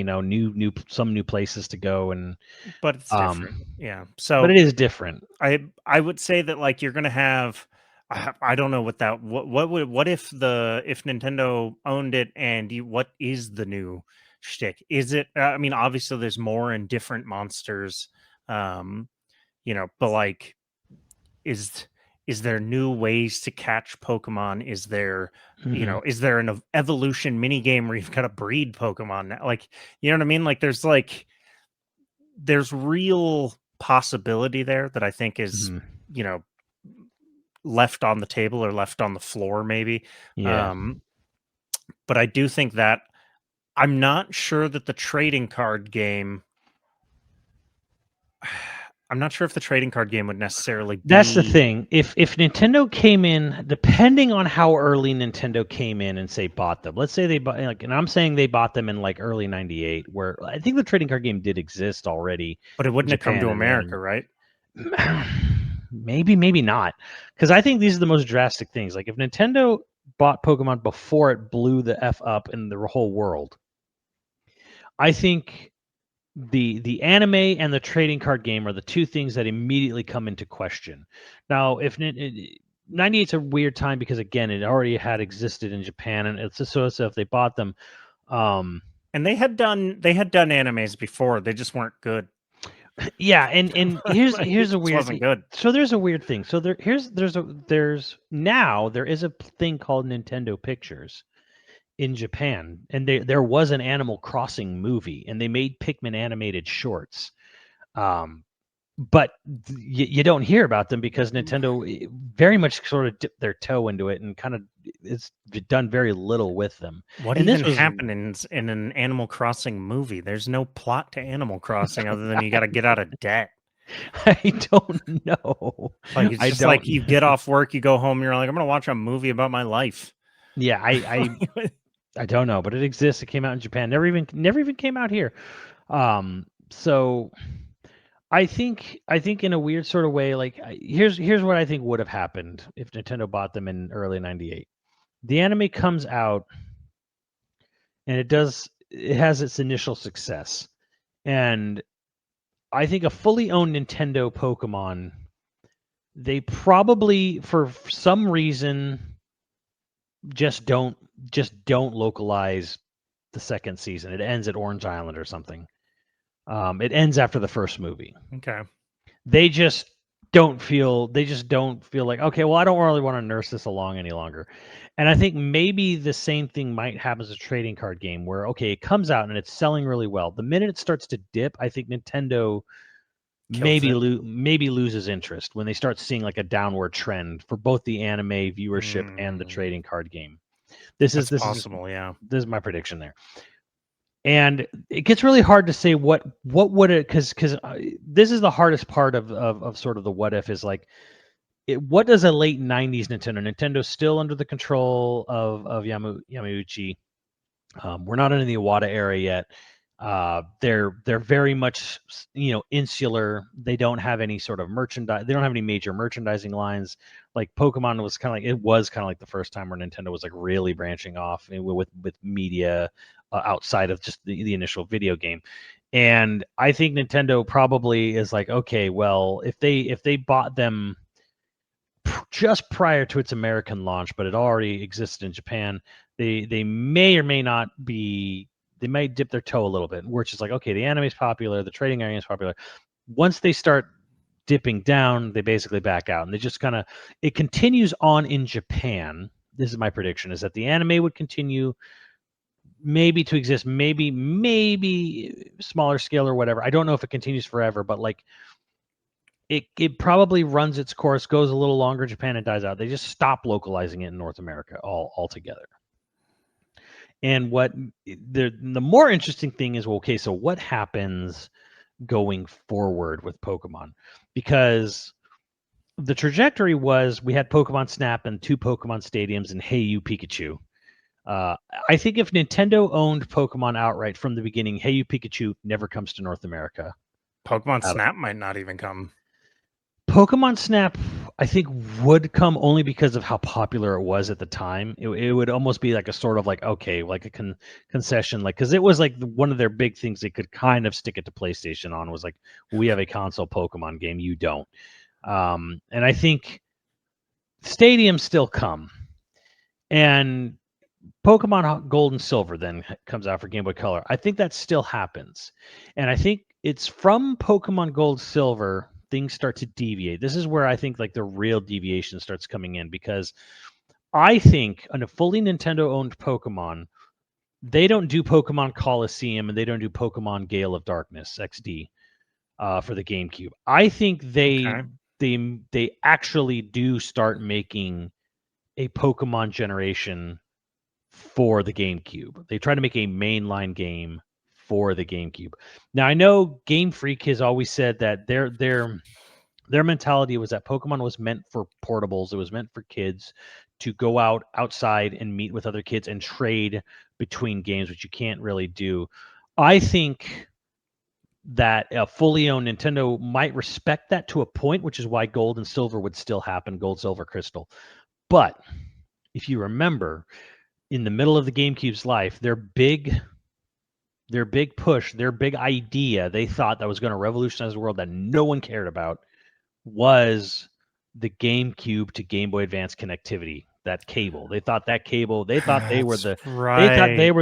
some new places to go, and But it's different, yeah. but So it is different. I would say that like you're gonna have. I don't know what if Nintendo owned it and what is the new shtick? Is it? I mean, obviously there's more and different monsters, um, but like is there new ways to catch Pokemon? Is there Mhm. is there an evolution mini game where you've got to breed Pokemon now? Like you know what I mean? There's real possibility there that I think is Mhm. you know left on the table or left on the floor maybe. Yeah. Um, but I do think that I'm not sure that the trading card game. I'm not sure if the trading card game would necessarily That's the be. thing. If Nintendo came in, depending on how early Nintendo came in and say bought them. Let's say they bought and I'm saying they bought them in like early '98, where I think the trading card game did exist already But it in wouldn't have come Japan to and America, then right? maybe not. Because I think these are the most drastic things. Like if Nintendo bought Pokemon before it blew the F up in the whole world, I think the anime and the trading card game are the two things that immediately come into question. Now, if 98's a weird time because again, it already had existed in Japan, and it's just so if they bought them, um, And they had done animes before. They just weren't good. yeah, and here's Like, it here's a just weird. wasn't good. So there's a weird thing. So there is a thing called Nintendo Pictures in Japan, and there was an Animal Crossing movie, and they made Pikmin animated shorts. Um, but you don't hear about them because Nintendo very much sort of dipped their toe into it and kind of it's done very little with them. What And this even was happened in an Animal Crossing movie? There's no plot to Animal Crossing other than you got to get out of debt. I don't know. Like it's I just like don't. you get off work, you go home, you're like, I'm gonna watch a movie about my life. Yeah, I don't know, but it exists. It came out in Japan. Never even came out here. So I think in a weird sort of way, like here's what I think would have happened if Nintendo bought them in early '98. The anime comes out and it has its initial success. And I think a fully owned Nintendo Pokemon, they probably for some reason just don't localize the second season. It ends at Orange Island or something. It ends after the first movie. Okay. They just don't feel like, okay, well, I don't really want to nurse this along any longer. And I think maybe the same thing might happen as a trading card game where, okay, it comes out and it's selling really well. The minute it starts to dip, I think Nintendo Kills it. maybe loses interest when they start seeing like a downward trend for both the anime viewership and the trading card game. This is That's this is just possible, yeah. this is my prediction there. And it gets really hard to say what would it because this is the hardest part of sort of the what if is like what does a late 90s Nintendo's still under the control of Yamauchi. We're not in the Iwata era yet. They're very much insular. They don't have any sort of merchandise. They don't have any major merchandising lines. Like Pokemon was kind of like the first time where Nintendo was like really branching off with media outside of just the initial video game. And I think Nintendo probably is like, okay, well, if they bought them just prior to its American launch, but it already existed in Japan, they may or may not be dip their toe a little bit, where it's just like, okay, the anime is popular, the trading area is popular. Once they start dipping down, they basically back out, and they just kind of, it continues on in Japan. This is my prediction, is that the anime would continue maybe to exist, maybe smaller scale or whatever. I don't know if it continues forever, but like it probably runs its course, goes a little longer in Japan and dies out. They just stop localizing it in North America altogether. And what the more interesting thing is, well, okay, so what happens going forward with Pokemon? Because the trajectory was we had Pokemon Snap and 2 Pokemon Stadiums and Hey You Pikachu. I think if Nintendo owned Pokemon outright from the beginning, Hey You Pikachu never comes to North America. Pokemon Snap might not even come. Pokemon Snap, I think, would come only because of how popular it was at the time. It would almost be like a sort of like, okay, like a concession, like, because it was like one of their big things they could kind of stick it to PlayStation on, was like, we have a console Pokemon game, you don't. And I think stadiums still come. And Pokemon Gold and Silver then comes out for Game Boy Color. I think that still happens. And I think it's from Pokemon Gold Silver things start to deviate. This is where I think like the real deviation starts coming in, because I think on a fully Nintendo owned Pokemon, they don't do Pokemon Coliseum and they don't do Pokemon Gale of Darkness XD for the GameCube. I think they actually do start making a Pokemon generation for the GameCube. They try to make a mainline game for the GameCube. Now I know Game Freak has always said that their mentality was that Pokemon was meant for portables. It was meant for kids to go outside and meet with other kids and trade between games, which you can't really do. I think that a fully owned Nintendo might respect that to a point, which is why Gold and Silver would still happen, Gold, Silver, Crystal. But if you remember, in the middle of the GameCube's life, their big push, their big idea they thought that was going to revolutionize the world that no one cared about was the GameCube to Game Boy Advance connectivity, that cable. They thought that cable, they thought they were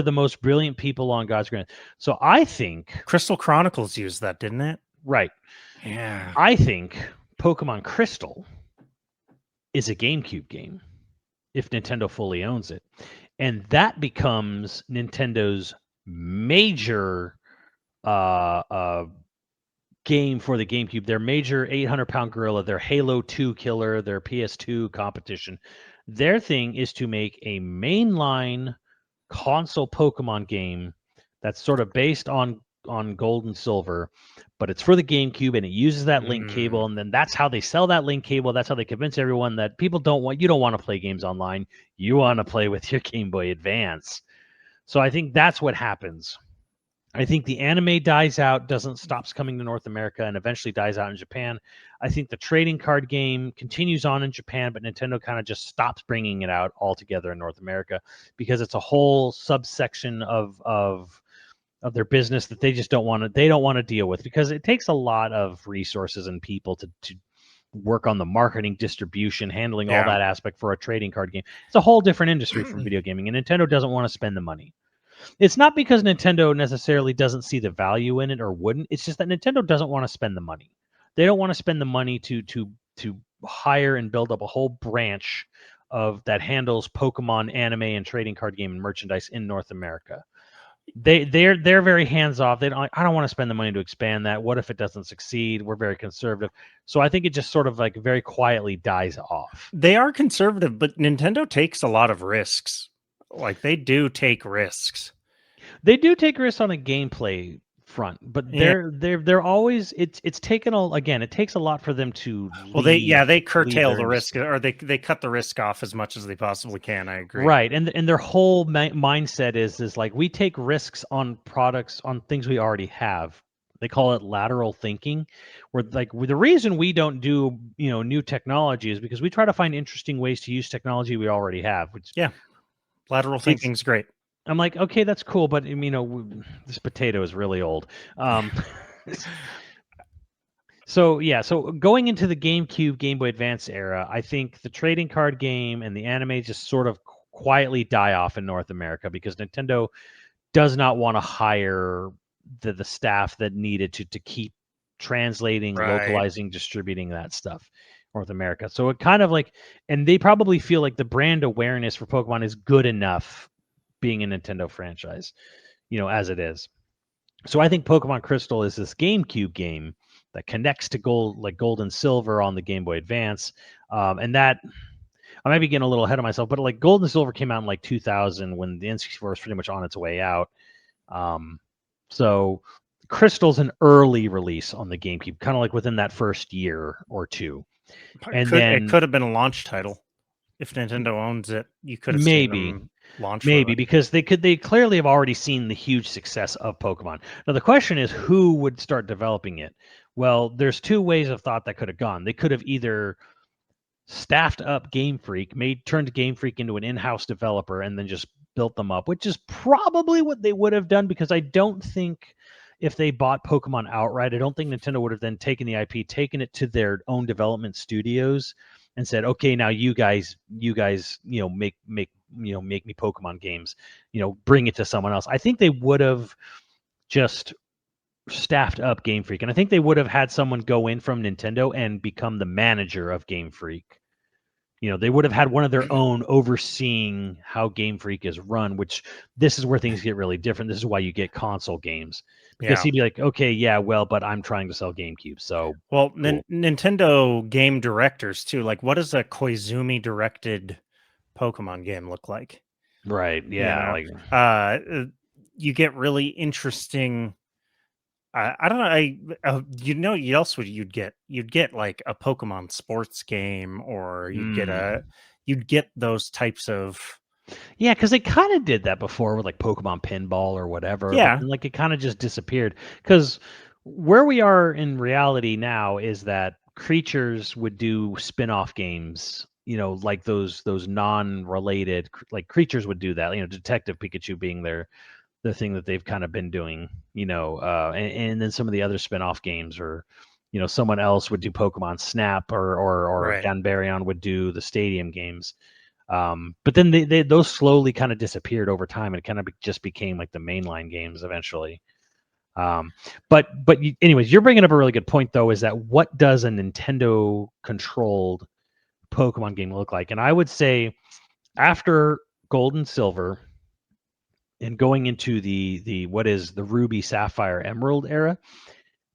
the most brilliant people on God's green. So I think Crystal Chronicles used that, didn't it? Right. Yeah. I think Pokemon Crystal is a GameCube game if Nintendo fully owns it. And that becomes Nintendo's major game for the GameCube. Their major 800-pound gorilla, their Halo 2 killer, their PS2 competition. Their thing is to make a mainline console Pokemon game that's sort of based on Gold and Silver, but it's for the GameCube and it uses that link cable, and then that's how they sell that link cable. That's how they convince everyone that you don't want to play games online. You want to play with your Game Boy Advance. So I think that's what happens. I think the anime dies out, stops coming to North America, and eventually dies out in Japan. I think the trading card game continues on in Japan, but Nintendo kind of just stops bringing it out altogether in North America because it's a whole subsection of their business that they just don't want to deal with, because it takes a lot of resources and people to work on the marketing, distribution, handling all that aspect for a trading card game. It's a whole different industry from video gaming, and Nintendo doesn't want to spend the money. It's not because Nintendo necessarily doesn't see the value in it or wouldn't. It's just that Nintendo doesn't want to spend the money. They don't want to spend the money to hire and build up a whole branch of that handles Pokemon anime and trading card game and merchandise in North America. They're very hands off. I don't want to spend the money to expand that. What if it doesn't succeed? We're very conservative. So I think it just sort of like very quietly dies off. They are conservative, but Nintendo takes a lot of risks. Like, they do take risks. They do take risks on a gameplay front, but they're always it's taken it takes a lot for them to they curtail the risk, or they cut the risk off as much as they possibly can. I agree. Right, and their whole mindset is like, we take risks on products, on things we already have. They call it lateral thinking, where like the reason we don't do new technology is because we try to find interesting ways to use technology we already have. Which lateral thinking's great. I'm like, okay, that's cool, but this potato is really old. So going into the GameCube, Game Boy Advance era, I think the trading card game and the anime just sort of quietly die off in North America because Nintendo does not want to hire the staff that needed to keep translating, Right. localizing, distributing that stuff North America. So it kind of like, and they probably feel like the brand awareness for Pokemon is good enough being a Nintendo franchise, as it is. So I think Pokemon Crystal is this GameCube game that connects to Gold and Silver on the Game Boy Advance. And that, I might be getting a little ahead of myself, but like Gold and Silver came out in like 2000 when the N64 was pretty much on its way out. So Crystal's an early release on the GameCube, kind of like within that first year or two. And It could have been a launch title. If Nintendo owns it, you could have seen them launch with it. because they clearly have already seen the huge success of Pokemon. Now the question is, who would start developing it? Well, there's two ways of thought that could have gone. They could have either staffed up Game Freak, turned Game Freak into an in-house developer, and then just built them up, which is probably what they would have done, because I don't think if they bought Pokemon outright, I don't think Nintendo would have then taken the IP, taken it to their own development studios, and said, "Okay, now you guys, make me Pokemon games, bring it to someone else." I think they would have just staffed up Game Freak, and I think they would have had someone go in from Nintendo and become the manager of Game Freak. They would have had one of their own overseeing how Game Freak is run, which this is where things get really different. This is why you get console games, because he'd be like, okay, yeah, well, but I'm trying to sell GameCube. So, well, cool. Nintendo game directors too. Like, what does a Koizumi directed Pokemon game look like? Right. Yeah. You get really interesting. I don't know. You'd else would you'd get like a Pokemon sports game, or you'd get those types of. Yeah, because they kind of did that before with like Pokemon Pinball or whatever. Yeah, but then, like it kind of just disappeared. Because where we are in reality now is that Creatures would do spin-off games. Like those non-related, like Creatures would do that. Detective Pikachu being their thing that they've kind of been doing. And then some of the other spin-off games, or someone else would do Pokemon Snap, or right. Ganbarion would do the stadium games. But then those slowly kind of disappeared over time, and it kind of just became like the mainline games eventually. But anyways, you're bringing up a really good point, though, is that what does a Nintendo controlled Pokemon game look like? And I would say after Gold and Silver and going into the what is the Ruby, Sapphire, Emerald era,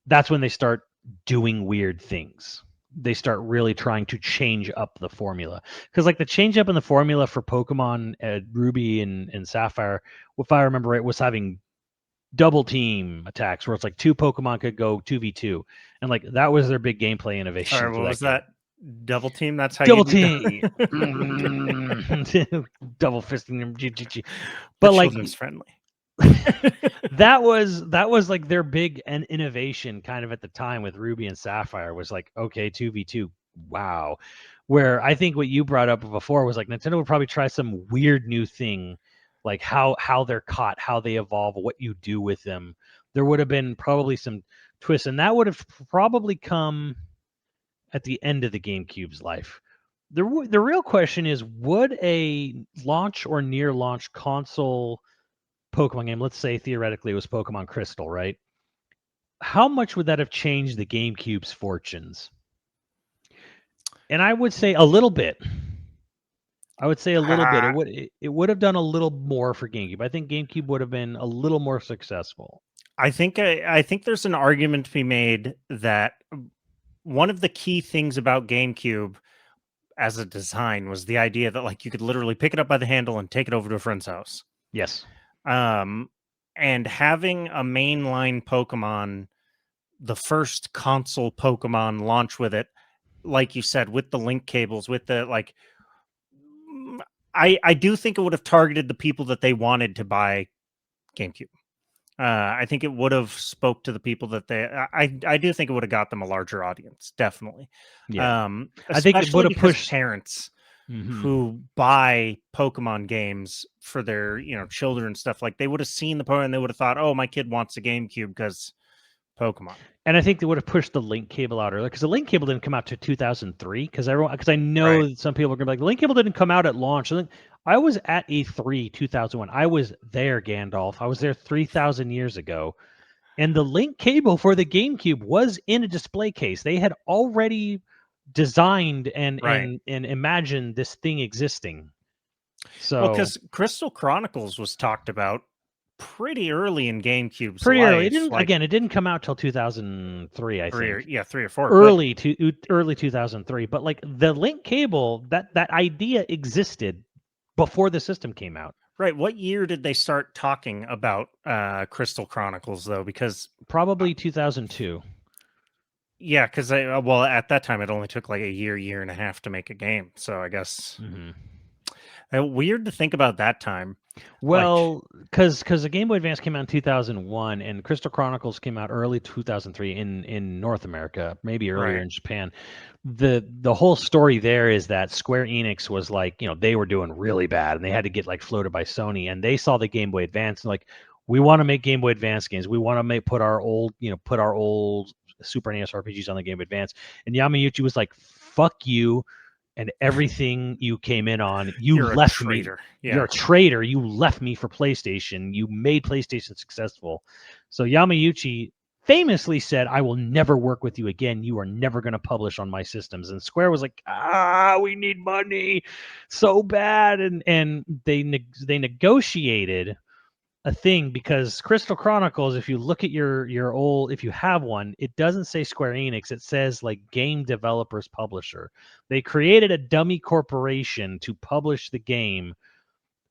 that's when they start doing weird things. They start really trying to change up the formula, because like the change up in the formula for Pokemon Ruby and Sapphire, if I remember right, was having double team attacks where it's like two Pokemon could go 2v2, and like that was their big gameplay innovation. Sorry, what was that? Double team? That's how double you team. Double fisting them. But like children's friendly. that was like their big innovation kind of at the time with Ruby and Sapphire, was like, okay, 2v2, wow. Where I think what you brought up before was like Nintendo would probably try some weird new thing, like how they're caught, how they evolve, what you do with them. There would have been probably some twists, and that would have probably come at the end of the GameCube's life. The real question is, would a launch or near launch console Pokemon game, let's say theoretically it was Pokemon Crystal, right? How much would that have changed the GameCube's fortunes? And I would say a little bit. I would say a little bit. It would have done a little more for GameCube. I think GameCube would have been a little more successful. I think there's an argument to be made that one of the key things about GameCube as a design was the idea that like you could literally pick it up by the handle and take it over to a friend's house. Yes. And having a mainline Pokemon, the first console Pokemon launch with it, like you said, with the link cables, with the like, I do think it would have targeted the people that they wanted to buy GameCube. I think it would have spoke to the people that I do think it would have got them a larger audience, definitely. Yeah. I think it would have pushed parents who buy Pokemon games for their children and stuff. Like they would have seen the Pokemon and they would have thought, oh, my kid wants a GameCube because Pokemon. And I think they would have pushed the link cable out earlier, because the link cable didn't come out to 2003. Because I know some people are going to be like, the link cable didn't come out at launch. I was at E3 2001. I was there, Gandalf. I was there 3,000 years ago. And the link cable for the GameCube was in a display case. They had already designed and Right. and imagined this thing existing. So Well, because Crystal Chronicles was talked about pretty early in GameCube's pretty early. It life, didn't like it didn't come out till 2003, I think. 3 or 4. Early 2003. But like the link cable, that idea existed before the system came out. Right. What year did they start talking about Crystal Chronicles, though? Because Probably 2002. yeah, because well, at that time it only took like a year and a half to make a game. So I guess weird to think about that time. Well, because the Game Boy Advance came out in 2001, and Crystal Chronicles came out early 2003 in North America, maybe earlier Right. in Japan. The whole story there is that Square Enix was like, they were doing really bad, and they had to get like floated by Sony, and they saw the Game Boy Advance and like, we want to make Game Boy Advance games. We want to put our old Super NES RPGs on the Game Boy Advance. And Yamauchi was like, "Fuck you." And everything you came in on, You're left a me. traitor. You're a traitor. You left me for PlayStation. You made PlayStation successful. So Yamauchi famously said, "I will never work with you again. You are never going to publish on my systems." And Square was like, we need money so bad. And they negotiated a thing, because Crystal Chronicles, if you look at your old, if you have one, it doesn't say Square Enix. It says like Game Developers Publisher. They created a dummy corporation to publish the game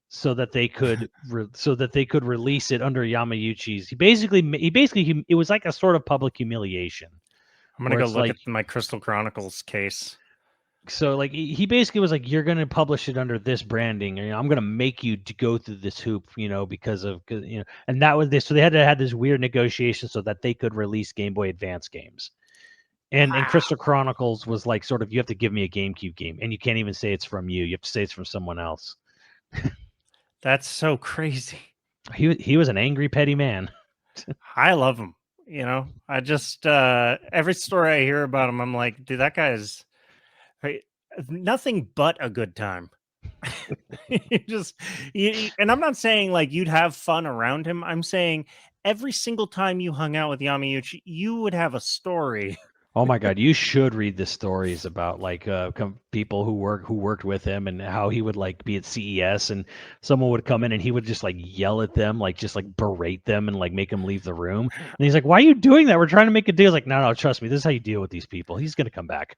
so that they could release it under Yamauchi's. It was like a sort of public humiliation. I'm gonna where go it's look like, at my Crystal Chronicles case. so like he basically was like, you're going to publish it under this branding, and I'm going to make you to go through this hoop, because of, and that was this. So they had to have this weird negotiation so that they could release Game Boy Advance games. And Crystal Chronicles was like, sort of, you have to give me a GameCube game, and you can't even say it's from you. You have to say it's from someone else. That's so crazy. He was an angry, petty man. I love him. I just every story I hear about him, I'm like, dude, that guy is nothing but a good time. And I'm not saying like you'd have fun around him. I'm saying every single time you hung out with Yamauchi, you would have a story. Oh my God, you should read the stories about like people who worked with him, and how he would like be at CES, and someone would come in and he would just like yell at them, like just like berate them and like make them leave the room. And he's like, "Why are you doing that? We're trying to make a deal." He's like, no, trust me, this is how you deal with these people. He's gonna come back.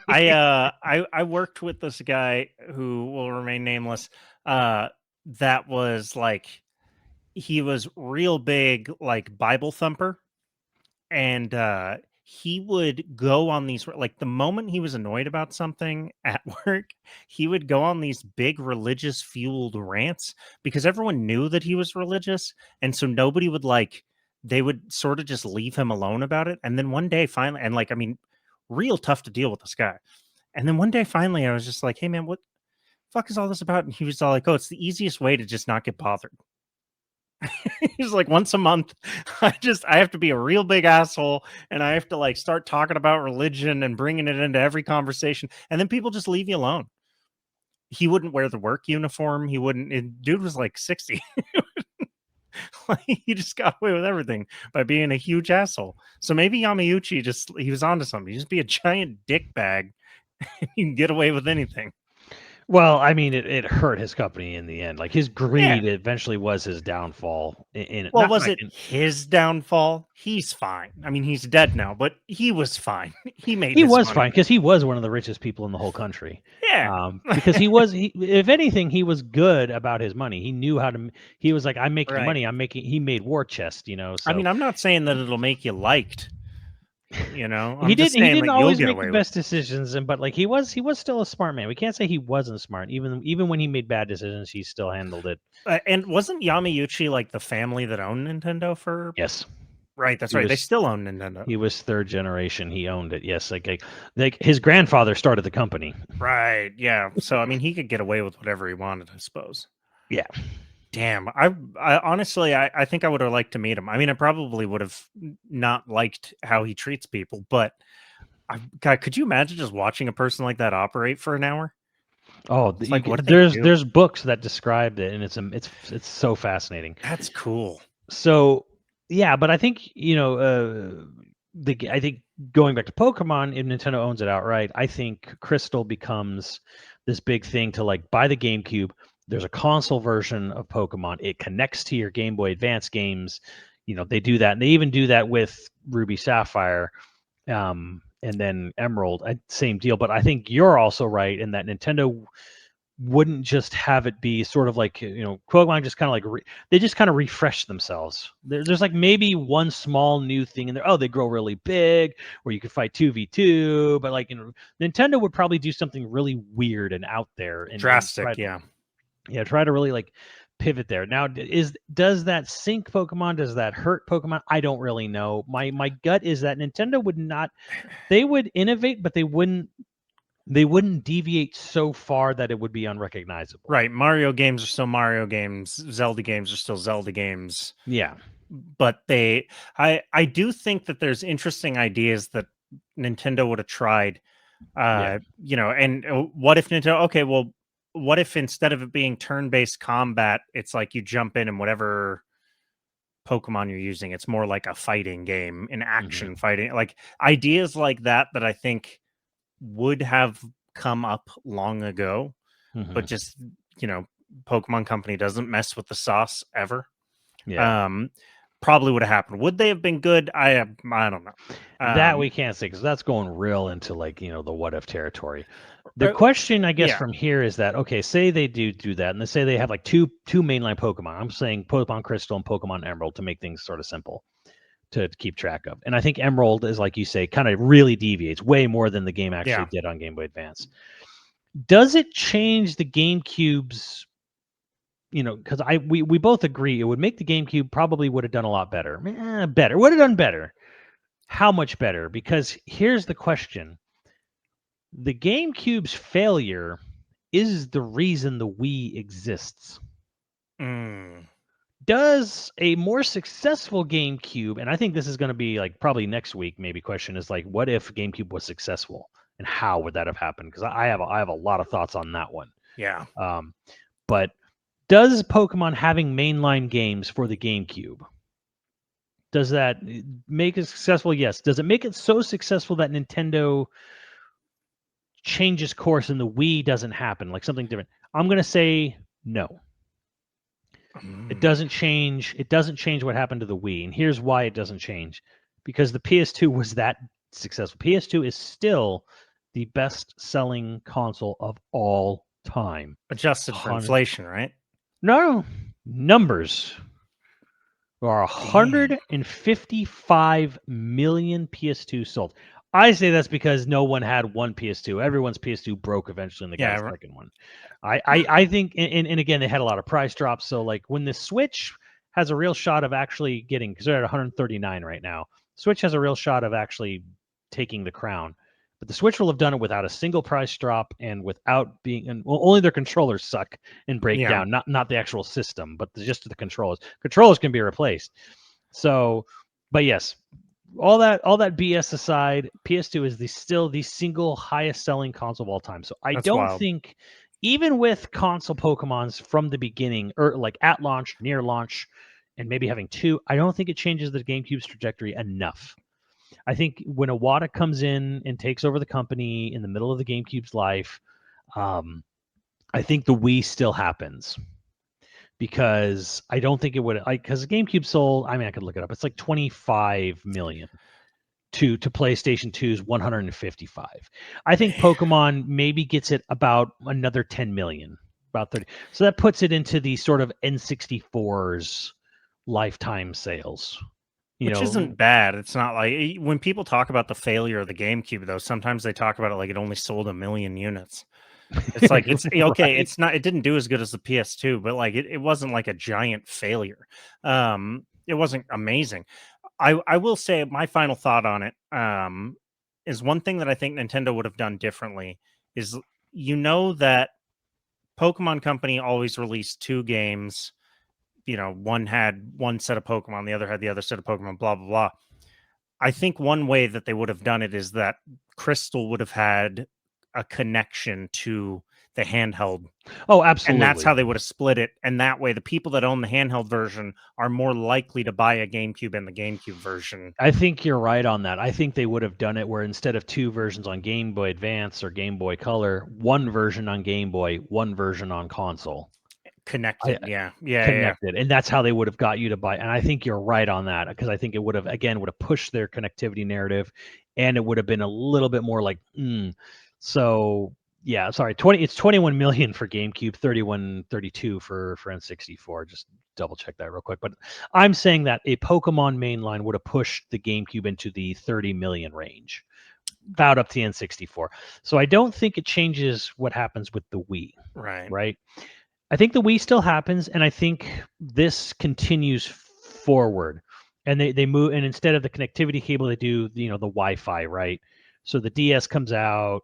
I worked with this guy who will remain nameless. That was like, he was real big, like Bible thumper, and he would go on these, like, the moment he was annoyed about something at work, he would go on these big religious fueled rants, because everyone knew that he was religious, and so nobody would they would sort of just leave him alone about it. And then one day finally, and like, I mean, real tough to deal with this guy. And then one day finally I was just like, "Hey man, what the fuck is all this about?" And he was all like, "Oh, it's the easiest way to just not get bothered." He's like, once a month, I have to be a real big asshole, and I have to like start talking about religion and bringing it into every conversation, and then people just leave you alone. He wouldn't wear the work uniform. He wouldn't. Dude was like 60. Like, he just got away with everything by being a huge asshole. So maybe Yamauchi he was onto something. You just be a giant dick bag, and you can get away with anything. Well, I mean, it hurt his company in the end. Like, his greed eventually was his downfall. Well, was it his downfall? He's fine. I mean, he's dead now, but he was fine. He was fine, because he was one of the richest people in the whole country. Yeah. Because if anything, he was good about his money. He knew how to. He was like, I'm making money. He made war chest. So. I mean, I'm not saying that it'll make you liked. I'm he just didn't. He saying didn't that always you'll make get the away best decisions, but like he was still a smart man. We can't say he wasn't smart. Even when he made bad decisions, he still handled it. And wasn't Yamauchi like the family that owned Nintendo for? Yes. Right, that's right. They still own Nintendo. He was third generation. He owned it. Yes, like his grandfather started the company. Right. Yeah. So I mean, he could get away with whatever he wanted, I suppose. Yeah. Damn. I honestly, I think I would have liked to meet him. I mean, I probably would have not liked how he treats people, but God, could you imagine just watching a person like that operate for an hour? Oh, It's like, what do they do? there's books that describe it, and it's so fascinating. That's cool. So yeah, but I think I think going back to Pokemon, if Nintendo owns it outright, I think Crystal becomes this big thing to like buy the GameCube. There's a console version of Pokemon. It connects to your Game Boy Advance games. They do that, and they even do that with Ruby Sapphire, and then Emerald. Same deal. But I think you're also right in that Nintendo wouldn't just have it be sort of like Pokemon just kind of like they just kind of refresh themselves. There's like maybe one small new thing in there. Oh, they grow really big, or you could fight 2v2. But like Nintendo would probably do something really weird and out there and Drastic, yeah. try to really like pivot there. Now, does that sink Pokemon? Does that hurt Pokemon? I don't really know. My gut is that Nintendo would not. They would innovate, but they wouldn't deviate so far that it would be unrecognizable. Right. Mario games are still Mario games. Zelda games are still Zelda games. Yeah. But I do think that there's interesting ideas that Nintendo would have tried. Yeah. And what if Nintendo, okay, well, what if instead of it being turn-based combat, it's like you jump in and whatever Pokemon you're using, it's more like a fighting game, an action fighting, like ideas like that I think would have come up long ago, but just Pokemon Company doesn't mess with the sauce ever. Yeah. Probably would have happened. Would they have been good? I don't know. That we can't say because that's going real into like the what if territory. The question I guess from here is that okay, say they do that, and they say they have like two mainline Pokemon. I'm saying Pokemon Crystal and Pokemon Emerald to make things sort of simple to keep track of. And I think Emerald is, like you say, kind of really deviates way more than the game actually did on Game Boy Advance. Does it change the GameCube's, because we both agree it would make the GameCube probably would have done a lot better. Better. Would have done better. How much better? Because here's the question. The GameCube's failure is the reason the Wii exists. Does a more successful GameCube, and I think this is going to be like probably next week, maybe question is like, what if GameCube was successful and how would that have happened? Because I have a lot of thoughts on that one. Yeah. But does Pokemon having mainline games for the GameCube, does that make it successful? Yes. Does it make it so successful that Nintendo changes course and the Wii doesn't happen, like something different? I'm going to say no. It doesn't change. It doesn't change what happened to the Wii. And here's why it doesn't change. Because the PS2 was that successful. PS2 is still the best-selling console of all time. Adjusted for inflation, right? No. Numbers. There are 155 million PS2 sold. I say that's because no one had one PS2. Everyone's PS2 broke eventually, and they got a second one. I think, and again, they had a lot of price drops. So, like, when the Switch has a real shot of actually getting, because they're at 139 right now, Switch has a real shot of actually taking the crown. But the Switch will have done it without a single price drop and without being, and only their controllers suck and break down, not the actual system, but just the controllers. Controllers can be replaced. So, but yes. All that BS aside, PS2 is still the single highest selling console of all time. So I don't think, even with console Pokemons from the beginning, or like at launch, near launch, and maybe having two, I don't think it changes the GameCube's trajectory enough. I think when Iwata comes in and takes over the company in the middle of the GameCube's life, I think the Wii still happens. Because I don't think it would, because GameCube sold, I mean, I could look it up. It's like 25 million to PlayStation 2's 155. I think Pokemon maybe gets it about another 10 million, about 30. So that puts it into the sort of N64's lifetime sales. Which isn't bad. It's not like, when people talk about the failure of the GameCube, though, sometimes they talk about it like it only sold 1 million units. It's like, it's okay. Right. It's not, it didn't do as good as the PS2, but like it wasn't like a giant failure. It wasn't amazing. I will say my final thought on it is one thing that I think Nintendo would have done differently is, that Pokemon Company always released 2 games. One had one set of Pokemon, the other had the other set of Pokemon, blah, blah, blah. I think one way that they would have done it is that Crystal would have had a connection to the handheld. Oh, absolutely. And that's how they would have split it. And that way, the people that own the handheld version are more likely to buy a GameCube and the GameCube version. I think you're right on that. I think they would have done it where instead of 2 versions on Game Boy Advance or Game Boy Color, 1 version on Game Boy, 1 version on console. Connected, yeah. Connected. And that's how they would have got you to buy. And I think you're right on that, because I think it would have, again, would have pushed their connectivity narrative, and it would have been a little bit more like, So yeah, sorry, it's 21 million for GameCube, 31.32 for N64. Just double check that real quick. But I'm saying that a Pokemon mainline would have pushed the GameCube into the 30 million range, about up to the N64. So I don't think it changes what happens with the Wii. Right. I think the Wii still happens, and I think this continues forward. And they move, and instead of the connectivity cable, they do the Wi-Fi, right? So the DS comes out,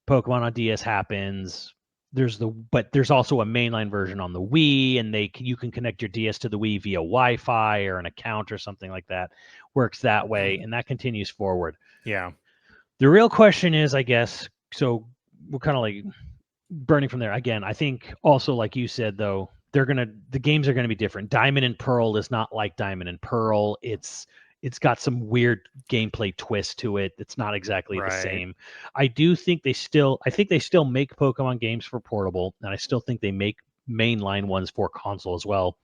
Pokemon on DS happens. But there's also a mainline version on the Wii, and you can connect your DS to the Wii via Wi-Fi or an account or something like that. Works that way, and that continues forward. Yeah. The real question is, I guess, so we're kind of like burning from there. Again, I think also, like you said, though, the games are gonna be different. Diamond and Pearl is not like Diamond and Pearl. It's got some weird gameplay twist to it. It's not exactly the same. I think they still make Pokemon games for portable, and I still think they make mainline ones for console as well.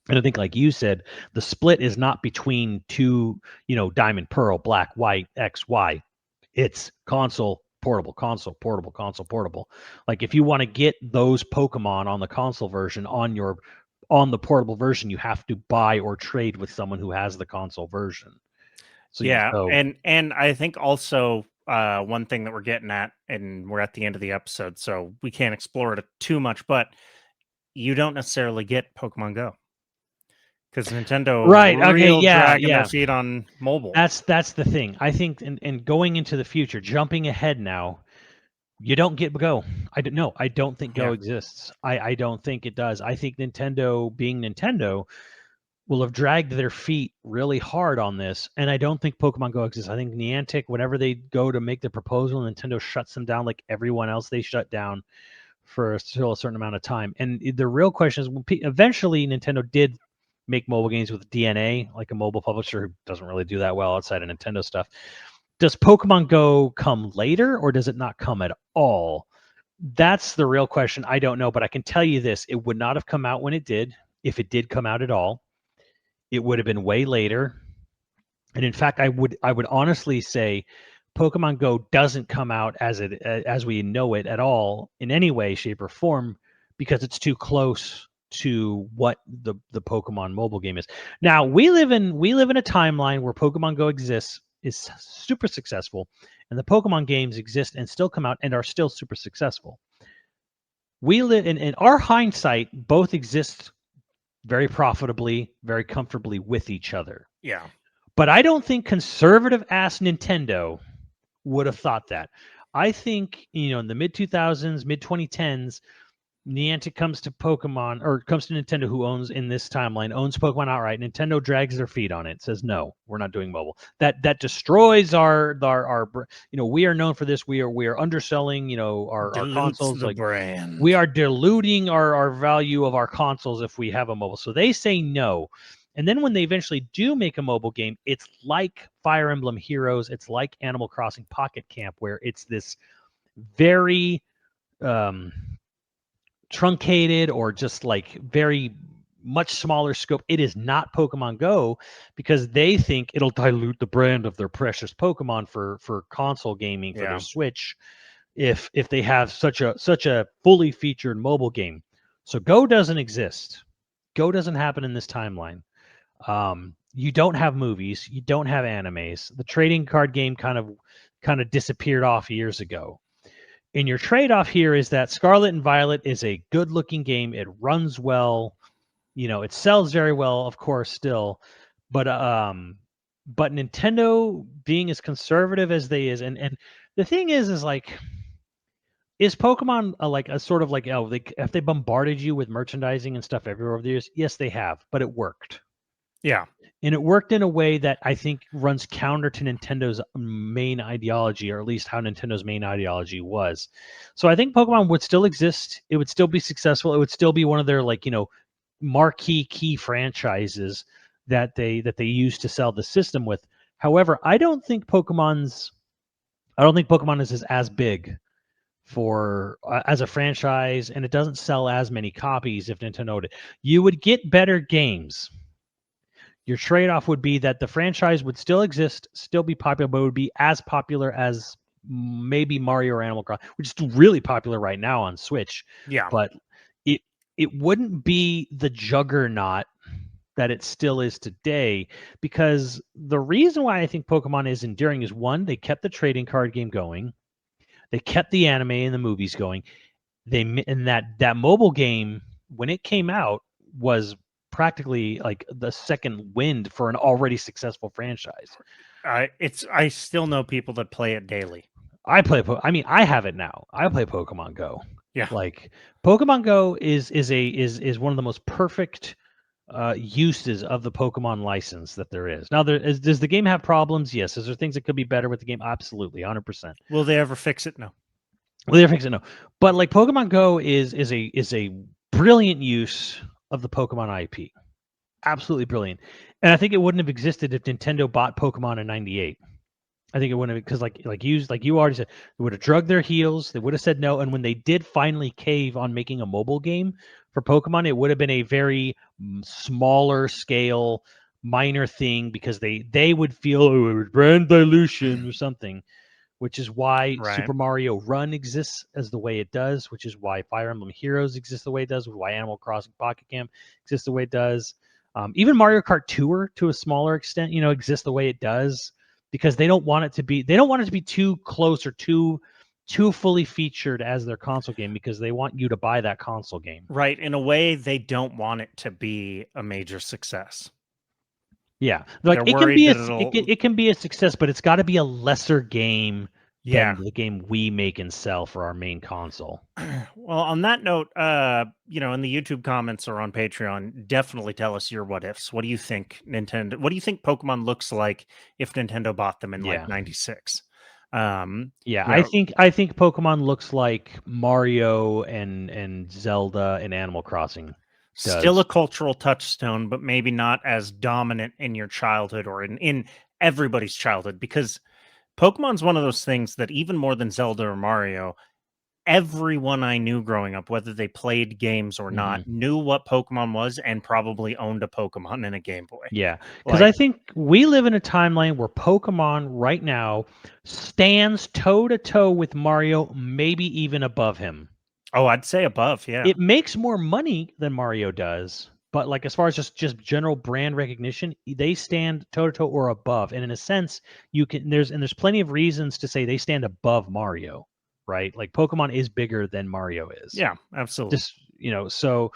And I think, like you said, the split is not between two, Diamond, Pearl, Black, White, X, Y. It's console, portable, console, portable, console, portable. Like, if you want to get those Pokemon on the console version on the portable version, you have to buy or trade with someone who has the console version. So and I think also one thing that we're getting at, and we're at the end of the episode, so we can't explore it too much, but you don't necessarily get Pokemon Go. Because Nintendo dragging their feet on mobile. That's the thing. I think, and going into the future, jumping ahead now, you don't get Go. I don't think Go exists. I don't think it does. I think Nintendo, being Nintendo, will have dragged their feet really hard on this, and I don't think Pokemon Go exists. I think Niantic, whenever they go to make the proposal, Nintendo shuts them down like everyone else they shut down for still a certain amount of time. And the real question is, eventually Nintendo did make mobile games with DNA, like a mobile publisher who doesn't really do that well outside of Nintendo stuff. Does Pokemon Go come later, or does it not come at all? That's the real question. I don't know, but I can tell you this: it would not have come out when it did, if it did come out at all. It would have been way later. And in fact, I would honestly say Pokemon Go doesn't come out as we know it at all in any way, shape, or form, because it's too close to what the Pokemon mobile game is. Now, we live in a timeline where Pokemon Go exists, is super successful, and the Pokemon games exist and still come out and are still super successful. We live in our hindsight, both exist very profitably, very comfortably with each other. Yeah. But I don't think conservative ass Nintendo would have thought that. I think, in the mid 2000s, mid 2010s, Niantic comes to Pokemon, or comes to Nintendo, who owns, in this timeline, owns Pokemon outright. Nintendo drags their feet on it, says, no, we're not doing mobile. That destroys our we are known for this. We are underselling, our consoles. The brand. We are diluting our value of our consoles if we have a mobile. So they say no. And then when they eventually do make a mobile game, it's like Fire Emblem Heroes. It's like Animal Crossing Pocket Camp, where it's this very truncated, or just like very much smaller scope. It is not Pokemon Go, because they think it'll dilute the brand of their precious Pokemon for console gaming, for their Switch, if they have such a fully featured mobile game. So Go doesn't exist. Go doesn't happen in this timeline. You don't have movies. You don't have animes. The trading card game kind of disappeared off years ago. And your trade-off here is that Scarlet and Violet is a good-looking game. It runs well. It sells very well, of course, still. But Nintendo, being as conservative as they is, and the thing is like, is Pokemon like a sort of like, have they bombarded you with merchandising and stuff everywhere over the years? Yes, they have, but it worked. Yeah. And it worked in a way that I think runs counter to Nintendo's main ideology, or at least how Nintendo's main ideology was. So I think Pokemon would still exist. It would still be successful. It would still be one of their marquee key franchises that they use to sell the system with. However, I don't think Pokemon is as big for as a franchise, and it doesn't sell as many copies if Nintendo did. You would get better games. Your trade-off would be that the franchise would still exist, still be popular, but it would be as popular as maybe Mario or Animal Crossing, which is really popular right now on Switch. Yeah. But it wouldn't be the juggernaut that it still is today, because the reason why I think Pokemon is enduring is, one, they kept the trading card game going, they kept the anime and the movies going. And that mobile game, when it came out, was practically like the second wind for an already successful franchise. I still know people that play it daily. I have it now. I play Pokemon Go. Yeah. Like Pokemon Go is one of the most perfect uses of the Pokemon license that there is. Now, does the game have problems? Yes. Is there things that could be better with the game? Absolutely, 100%. Will they ever fix it? No. Will they ever fix it? No. But like Pokemon Go is a brilliant use of the Pokemon IP. Absolutely brilliant. And I think it wouldn't have existed if Nintendo bought Pokemon in '98. I think it wouldn't have, because like you already said, they would have drugged their heels. They would have said no. And when they did finally cave on making a mobile game for Pokemon, it would have been a very smaller scale, minor thing, because they would feel it was brand dilution or something, which is why Right. Super Mario Run exists as the way it does, which is why Fire Emblem Heroes exists the way it does, why Animal Crossing Pocket Camp exists the way it does. Even Mario Kart Tour, to a smaller extent, exists the way it does, because they don't want it to be too close or too fully featured as their console game, because they want you to buy that console game. Right. In a way, they don't want it to be a major success. Yeah, like They're it can worried be that it can be a success, but it's got to be a lesser game Yeah. than the game we make and sell for our main console. Well, on that note, in the YouTube comments or on Patreon, definitely tell us your what ifs. What do you think what do you think Pokemon looks like if Nintendo bought them in Yeah. like 96? Yeah, you I know, think Pokemon looks like Mario and Zelda and Animal Crossing does. still a cultural touchstone, but maybe not as dominant in your childhood or in everybody's childhood, because Pokemon's one of those things that, even more than Zelda or Mario, everyone I knew growing up, whether they played games or not, knew what Pokemon was and probably owned a Pokemon in a Game Boy. Yeah, because I think we live in a timeline where Pokemon right now stands toe-to-toe with Mario, maybe even above him. Oh, I'd say above, yeah. It makes more money than Mario does, but like as far as just general brand recognition, they stand toe-to-toe or above. And in a sense, there's plenty of reasons to say they stand above Mario, right? Like Pokemon is bigger than Mario is. Yeah, absolutely. Just, so,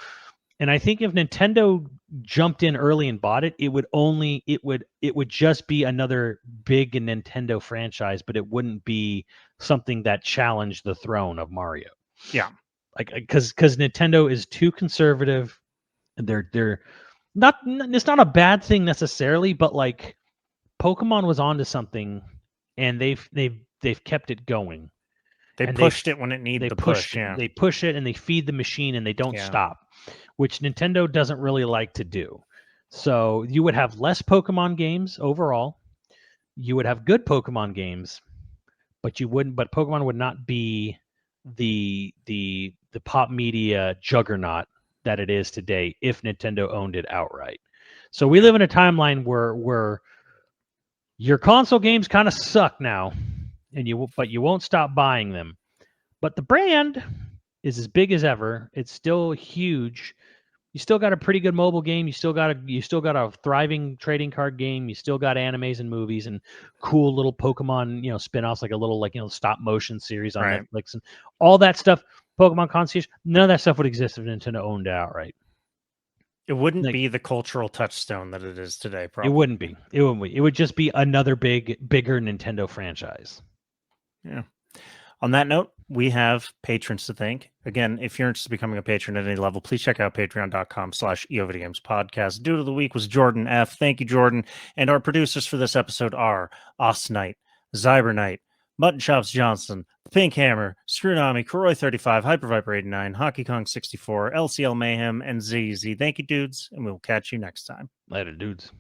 and I think if Nintendo jumped in early and bought it, it would just be another big Nintendo franchise, but it wouldn't be something that challenged the throne of Mario. Yeah. Like, because Nintendo is too conservative, and they're not. It's not a bad thing necessarily, but like Pokemon was onto something, and they've kept it going. They pushed it when it needed to push. Yeah, they push it and they feed the machine and they don't stop, which Nintendo doesn't really like to do. So you would have less Pokemon games overall. You would have good Pokemon games, but Pokemon would not be the pop media juggernaut that it is today if Nintendo owned it outright. So we live in a timeline where your console games kind of suck now, but you won't stop buying them. But the brand is as big as ever. It's still huge. You still got a pretty good mobile game. You still got a thriving trading card game. You still got animes and movies and cool little Pokemon, spin-offs, like a little stop motion series on Netflix and all that stuff. Pokemon Concierge, none of that stuff would exist if Nintendo owned it outright. It wouldn't be the cultural touchstone that it is today, probably. It wouldn't be. It would just be another bigger Nintendo franchise. Yeah. On that note, we have patrons to thank. Again, if you're interested in becoming a patron at any level, please check out patreon.com/YoVideogames podcast. Dude of the week was Jordan F. Thank you, Jordan. And our producers for this episode are Austin Knight, Zyber Knight, Mutton Chops Johnson, Pink Hammer, Screwnami, Kuroi35, Hyper Viper 89, Hockey Kong 64, LCL Mayhem, and ZZ. Thank you, dudes, and we'll catch you next time. Later, dudes.